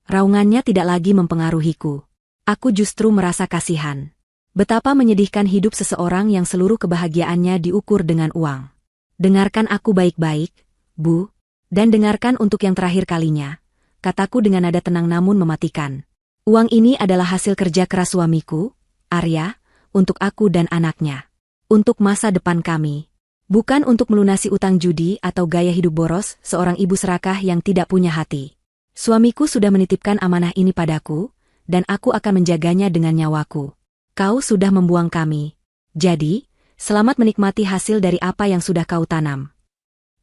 Raungannya tidak lagi mempengaruhiku. Aku justru merasa kasihan. Betapa menyedihkan hidup seseorang yang seluruh kebahagiaannya diukur dengan uang. Dengarkan aku baik-baik, Bu, dan dengarkan untuk yang terakhir kalinya. Kataku dengan nada tenang namun mematikan. Uang ini adalah hasil kerja keras suamiku, Arya, untuk aku dan anaknya. Untuk masa depan kami. Bukan untuk melunasi utang judi atau gaya hidup boros seorang ibu serakah yang tidak punya hati. Suamiku sudah menitipkan amanah ini padaku, dan aku akan menjaganya dengan nyawaku. Kau sudah membuang kami. Jadi, selamat menikmati hasil dari apa yang sudah kau tanam.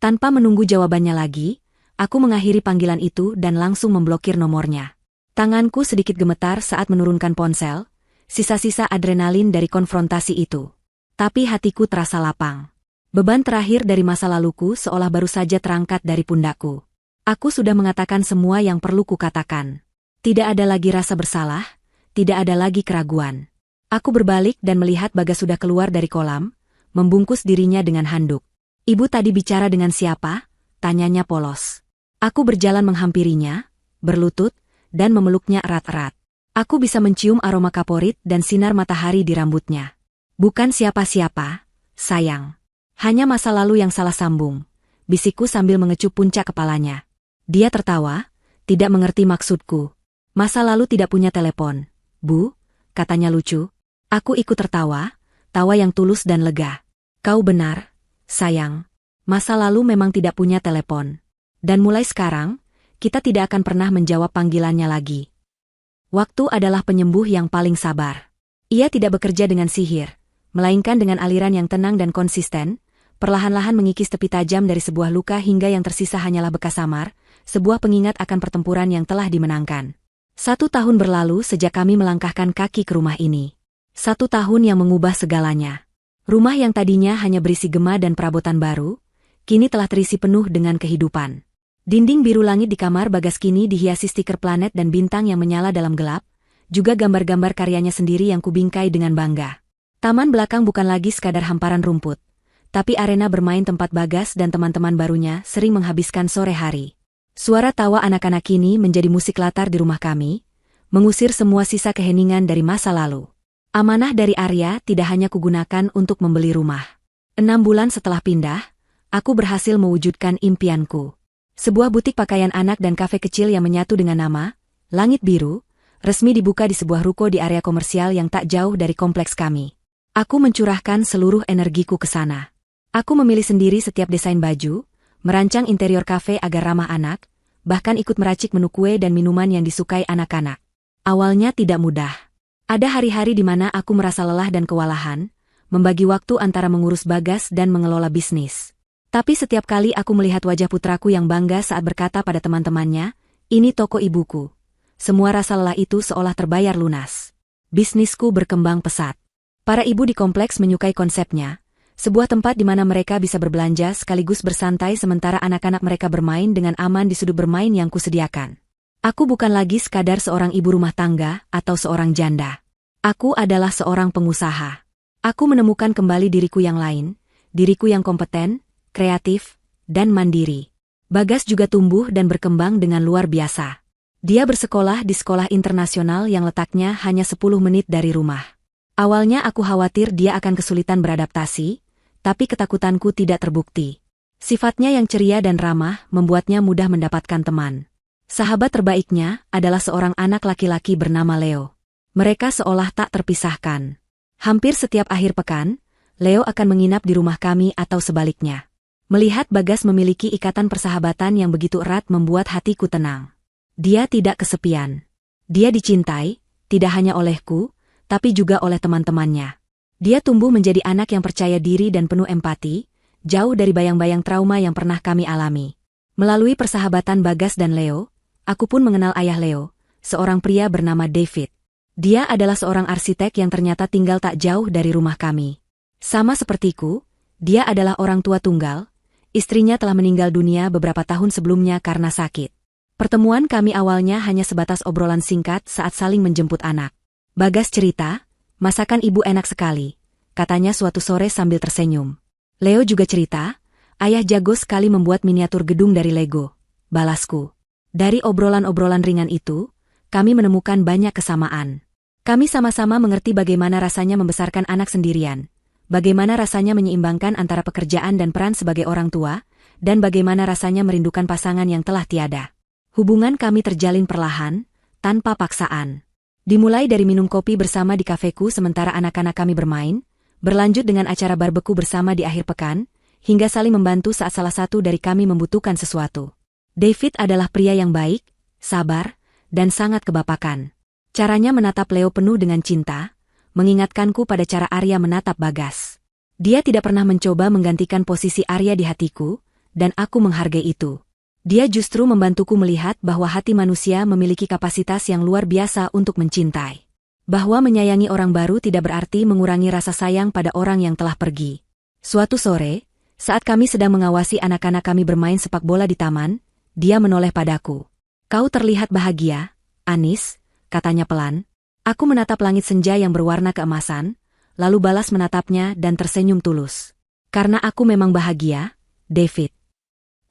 Tanpa menunggu jawabannya lagi, aku mengakhiri panggilan itu dan langsung memblokir nomornya. Tanganku sedikit gemetar saat menurunkan ponsel, sisa-sisa adrenalin dari konfrontasi itu. Tapi hatiku terasa lapang. Beban terakhir dari masa laluku seolah baru saja terangkat dari pundakku. Aku sudah mengatakan semua yang perlu kukatakan. Tidak ada lagi rasa bersalah, tidak ada lagi keraguan. Aku berbalik dan melihat Bagas sudah keluar dari kolam, membungkus dirinya dengan handuk. Ibu tadi bicara dengan siapa? Tanyanya polos. Aku berjalan menghampirinya, berlutut, dan memeluknya erat-erat. Aku bisa mencium aroma kaporit dan sinar matahari di rambutnya. Bukan siapa-siapa, sayang. Hanya masa lalu yang salah sambung, bisikku sambil mengecup puncak kepalanya. Dia tertawa, tidak mengerti maksudku. Masa lalu tidak punya telepon, Bu, katanya lucu. Aku ikut tertawa, tawa yang tulus dan lega. Kau benar, sayang. Masa lalu memang tidak punya telepon. Dan mulai sekarang, kita tidak akan pernah menjawab panggilannya lagi. Waktu adalah penyembuh yang paling sabar. Ia tidak bekerja dengan sihir, melainkan dengan aliran yang tenang dan konsisten, perlahan-lahan mengikis tepi tajam dari sebuah luka hingga yang tersisa hanyalah bekas samar, sebuah pengingat akan pertempuran yang telah dimenangkan. 1 tahun berlalu sejak kami melangkahkan kaki ke rumah ini. 1 tahun yang mengubah segalanya. Rumah yang tadinya hanya berisi gema dan perabotan baru, kini telah terisi penuh dengan kehidupan. Dinding biru langit di kamar Bagas kini dihiasi stiker planet dan bintang yang menyala dalam gelap, juga gambar-gambar karyanya sendiri yang kubingkai dengan bangga. Taman belakang bukan lagi sekadar hamparan rumput, tapi arena bermain tempat Bagas dan teman-teman barunya sering menghabiskan sore hari. Suara tawa anak-anak kini menjadi musik latar di rumah kami, mengusir semua sisa keheningan dari masa lalu. Amanah dari Arya tidak hanya kugunakan untuk membeli rumah. 6 bulan setelah pindah, aku berhasil mewujudkan impianku. Sebuah butik pakaian anak dan kafe kecil yang menyatu dengan nama Langit Biru, resmi dibuka di sebuah ruko di area komersial yang tak jauh dari kompleks kami. Aku mencurahkan seluruh energiku ke sana. Aku memilih sendiri setiap desain baju, merancang interior kafe agar ramah anak, bahkan ikut meracik menu kue dan minuman yang disukai anak-anak. Awalnya tidak mudah. Ada hari-hari di mana aku merasa lelah dan kewalahan, membagi waktu antara mengurus Bagas dan mengelola bisnis. Tapi setiap kali aku melihat wajah putraku yang bangga saat berkata pada teman-temannya, "Ini toko ibuku." Semua rasa lelah itu seolah terbayar lunas. Bisnisku berkembang pesat. Para ibu di kompleks menyukai konsepnya, sebuah tempat di mana mereka bisa berbelanja sekaligus bersantai sementara anak-anak mereka bermain dengan aman di sudut bermain yang kusediakan. Aku bukan lagi sekadar seorang ibu rumah tangga atau seorang janda. Aku adalah seorang pengusaha. Aku menemukan kembali diriku yang lain, diriku yang kompeten, kreatif, dan mandiri. Bagas juga tumbuh dan berkembang dengan luar biasa. Dia bersekolah di sekolah internasional yang letaknya hanya 10 menit dari rumah. Awalnya aku khawatir dia akan kesulitan beradaptasi, tapi ketakutanku tidak terbukti. Sifatnya yang ceria dan ramah membuatnya mudah mendapatkan teman. Sahabat terbaiknya adalah seorang anak laki-laki bernama Leo. Mereka seolah tak terpisahkan. Hampir setiap akhir pekan, Leo akan menginap di rumah kami atau sebaliknya. Melihat Bagas memiliki ikatan persahabatan yang begitu erat membuat hatiku tenang. Dia tidak kesepian. Dia dicintai, tidak hanya olehku, tapi juga oleh teman-temannya. Dia tumbuh menjadi anak yang percaya diri dan penuh empati, jauh dari bayang-bayang trauma yang pernah kami alami. Melalui persahabatan Bagas dan Leo, aku pun mengenal ayah Leo, seorang pria bernama David. Dia adalah seorang arsitek yang ternyata tinggal tak jauh dari rumah kami. Sama sepertiku, dia adalah orang tua tunggal. Istrinya telah meninggal dunia beberapa tahun sebelumnya karena sakit. Pertemuan kami awalnya hanya sebatas obrolan singkat saat saling menjemput anak. Bagas cerita, "Masakan ibu enak sekali," katanya suatu sore sambil tersenyum. Leo juga cerita, "Ayah jago sekali membuat miniatur gedung dari Lego," balasku. Dari obrolan-obrolan ringan itu, kami menemukan banyak kesamaan. Kami sama-sama mengerti bagaimana rasanya membesarkan anak sendirian. Bagaimana rasanya menyeimbangkan antara pekerjaan dan peran sebagai orang tua, dan bagaimana rasanya merindukan pasangan yang telah tiada. Hubungan kami terjalin perlahan, tanpa paksaan. Dimulai dari minum kopi bersama di kafeku sementara anak-anak kami bermain, berlanjut dengan acara barbeku bersama di akhir pekan, hingga saling membantu saat salah satu dari kami membutuhkan sesuatu. David adalah pria yang baik, sabar, dan sangat kebapakan. Caranya menatap Leo penuh dengan cinta, mengingatkanku pada cara Arya menatap Bagas. Dia tidak pernah mencoba menggantikan posisi Arya di hatiku, dan aku menghargai itu. Dia justru membantuku melihat bahwa hati manusia memiliki kapasitas yang luar biasa untuk mencintai. Bahwa menyayangi orang baru tidak berarti mengurangi rasa sayang pada orang yang telah pergi. Suatu sore, saat kami sedang mengawasi anak-anak kami bermain sepak bola di taman, dia menoleh padaku. "Kau terlihat bahagia, Anis," katanya pelan. Aku menatap langit senja yang berwarna keemasan, lalu balas menatapnya dan tersenyum tulus. "Karena aku memang bahagia, David."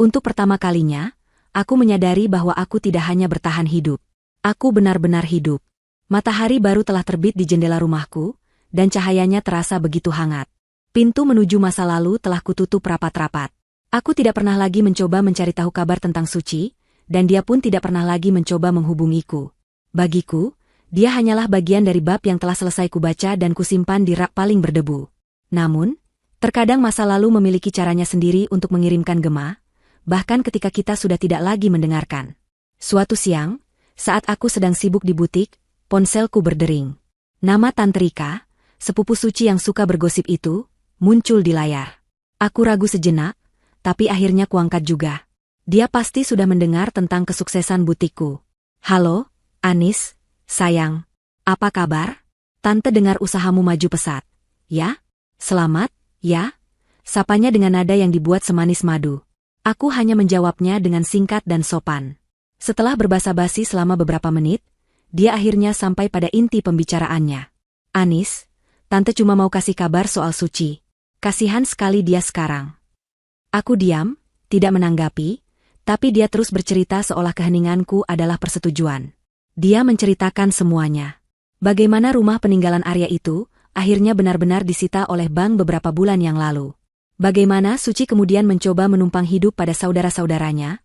Untuk pertama kalinya, aku menyadari bahwa aku tidak hanya bertahan hidup. Aku benar-benar hidup. Matahari baru telah terbit di jendela rumahku, dan cahayanya terasa begitu hangat. Pintu menuju masa lalu telah kututup rapat-rapat. Aku tidak pernah lagi mencoba mencari tahu kabar tentang Suci, dan dia pun tidak pernah lagi mencoba menghubungiku. Bagiku, dia hanyalah bagian dari bab yang telah selesai kubaca dan kusimpan di rak paling berdebu. Namun, terkadang masa lalu memiliki caranya sendiri untuk mengirimkan gema, bahkan ketika kita sudah tidak lagi mendengarkan. Suatu siang, saat aku sedang sibuk di butik, ponselku berdering. Nama Tantrika, sepupu Suci yang suka bergosip itu, muncul di layar. Aku ragu sejenak, tapi akhirnya kuangkat juga. Dia pasti sudah mendengar tentang kesuksesan butikku. Halo, Anis, sayang. Apa kabar? Tante dengar usahamu maju pesat. Ya? Selamat, ya? Sapanya dengan nada yang dibuat semanis madu. Aku hanya menjawabnya dengan singkat dan sopan. Setelah berbasa-basi selama beberapa menit, dia akhirnya sampai pada inti pembicaraannya. Anis, Tante cuma mau kasih kabar soal Suci. Kasihan sekali dia sekarang. Aku diam, tidak menanggapi, tapi dia terus bercerita seolah keheninganku adalah persetujuan. Dia menceritakan semuanya. Bagaimana rumah peninggalan Arya itu, akhirnya benar-benar disita oleh bank beberapa bulan yang lalu. Bagaimana Suci kemudian mencoba menumpang hidup pada saudara-saudaranya,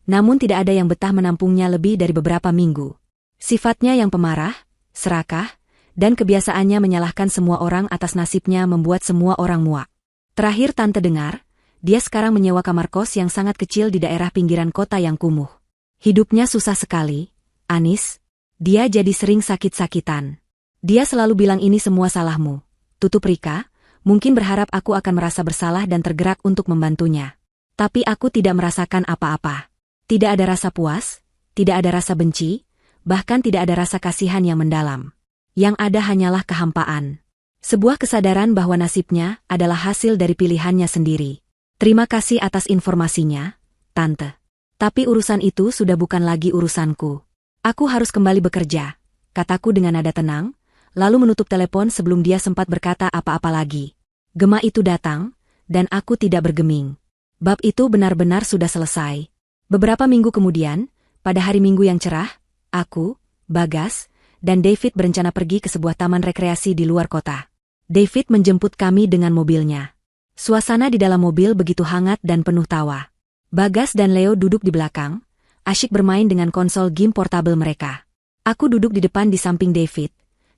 namun tidak ada yang betah menampungnya lebih dari beberapa minggu. Sifatnya yang pemarah, serakah, dan kebiasaannya menyalahkan semua orang atas nasibnya membuat semua orang muak. Terakhir Tante dengar, dia sekarang menyewa kamar kos yang sangat kecil di daerah pinggiran kota yang kumuh. Hidupnya susah sekali, Anis. Dia jadi sering sakit-sakitan. Dia selalu bilang ini semua salahmu. Tutup Rika, mungkin berharap aku akan merasa bersalah dan tergerak untuk membantunya. Tapi aku tidak merasakan apa-apa. Tidak ada rasa puas, tidak ada rasa benci, bahkan tidak ada rasa kasihan yang mendalam. Yang ada hanyalah kehampaan. Sebuah kesadaran bahwa nasibnya adalah hasil dari pilihannya sendiri. Terima kasih atas informasinya, Tante. Tapi urusan itu sudah bukan lagi urusanku. Aku harus kembali bekerja, kataku dengan nada tenang, lalu menutup telepon sebelum dia sempat berkata apa-apa lagi. Gema itu datang, dan aku tidak bergeming. Bab itu benar-benar sudah selesai. Beberapa minggu kemudian, pada hari Minggu yang cerah, aku, Bagas, dan David berencana pergi ke sebuah taman rekreasi di luar kota. David menjemput kami dengan mobilnya. Suasana di dalam mobil begitu hangat dan penuh tawa. Bagas dan Leo duduk di belakang, asyik bermain dengan konsol game portabel mereka. Aku duduk di depan di samping David.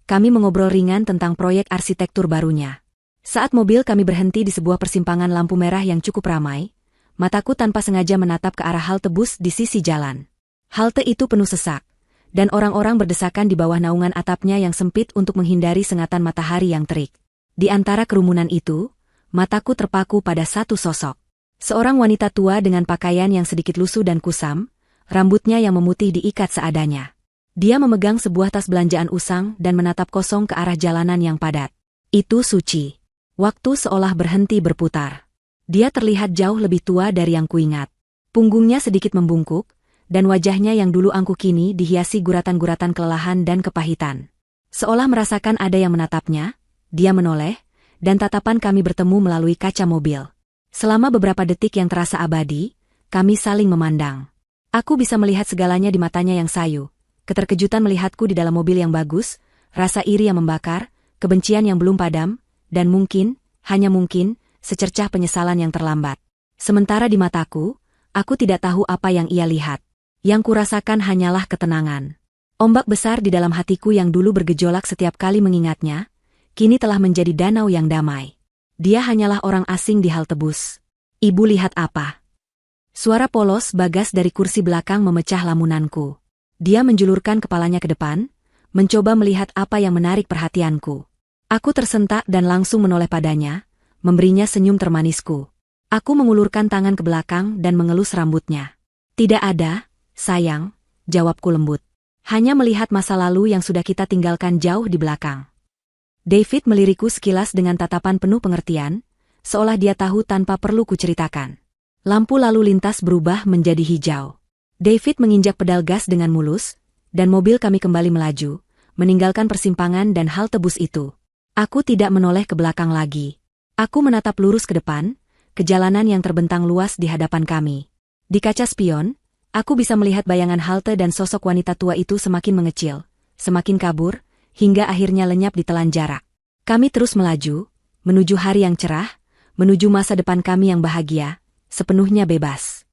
Kami mengobrol ringan tentang proyek arsitektur barunya. Saat mobil kami berhenti di sebuah persimpangan lampu merah yang cukup ramai, mataku tanpa sengaja menatap ke arah halte bus di sisi jalan. Halte itu penuh sesak, dan orang-orang berdesakan di bawah naungan atapnya yang sempit untuk menghindari sengatan matahari yang terik. Di antara kerumunan itu, mataku terpaku pada satu sosok. Seorang wanita tua dengan pakaian yang sedikit lusuh dan kusam, rambutnya yang memutih diikat seadanya. Dia memegang sebuah tas belanjaan usang dan menatap kosong ke arah jalanan yang padat. Itu Suci. Waktu seolah berhenti berputar. Dia terlihat jauh lebih tua dari yang kuingat. Punggungnya sedikit membungkuk, dan wajahnya yang dulu angkuh kini dihiasi guratan-guratan kelelahan dan kepahitan. Seolah merasakan ada yang menatapnya, dia menoleh, dan tatapan kami bertemu melalui kaca mobil. Selama beberapa detik yang terasa abadi, kami saling memandang. Aku bisa melihat segalanya di matanya yang sayu, keterkejutan melihatku di dalam mobil yang bagus, rasa iri yang membakar, kebencian yang belum padam, dan mungkin, hanya mungkin, secercah penyesalan yang terlambat. Sementara di mataku, aku tidak tahu apa yang ia lihat. Yang kurasakan hanyalah ketenangan. Ombak besar di dalam hatiku yang dulu bergejolak setiap kali mengingatnya, kini telah menjadi danau yang damai. Dia hanyalah orang asing di halte bus. Ibu lihat apa? Suara polos Bagas dari kursi belakang memecah lamunanku. Dia menjulurkan kepalanya ke depan, mencoba melihat apa yang menarik perhatianku. Aku tersentak dan langsung menoleh padanya, memberinya senyum termanisku. Aku mengulurkan tangan ke belakang dan mengelus rambutnya. Tidak ada, sayang, jawabku lembut. Hanya melihat masa lalu yang sudah kita tinggalkan jauh di belakang. David melirikku sekilas dengan tatapan penuh pengertian, seolah dia tahu tanpa perlu kuceritakan. Lampu lalu lintas berubah menjadi hijau. David menginjak pedal gas dengan mulus, dan mobil kami kembali melaju, meninggalkan persimpangan dan halte bus itu. Aku tidak menoleh ke belakang lagi. Aku menatap lurus ke depan, ke jalanan yang terbentang luas di hadapan kami. Di kaca spion, aku bisa melihat bayangan halte dan sosok wanita tua itu semakin mengecil, semakin kabur, hingga akhirnya lenyap di telan jarak. Kami terus melaju, menuju hari yang cerah, menuju masa depan kami yang bahagia, sepenuhnya bebas.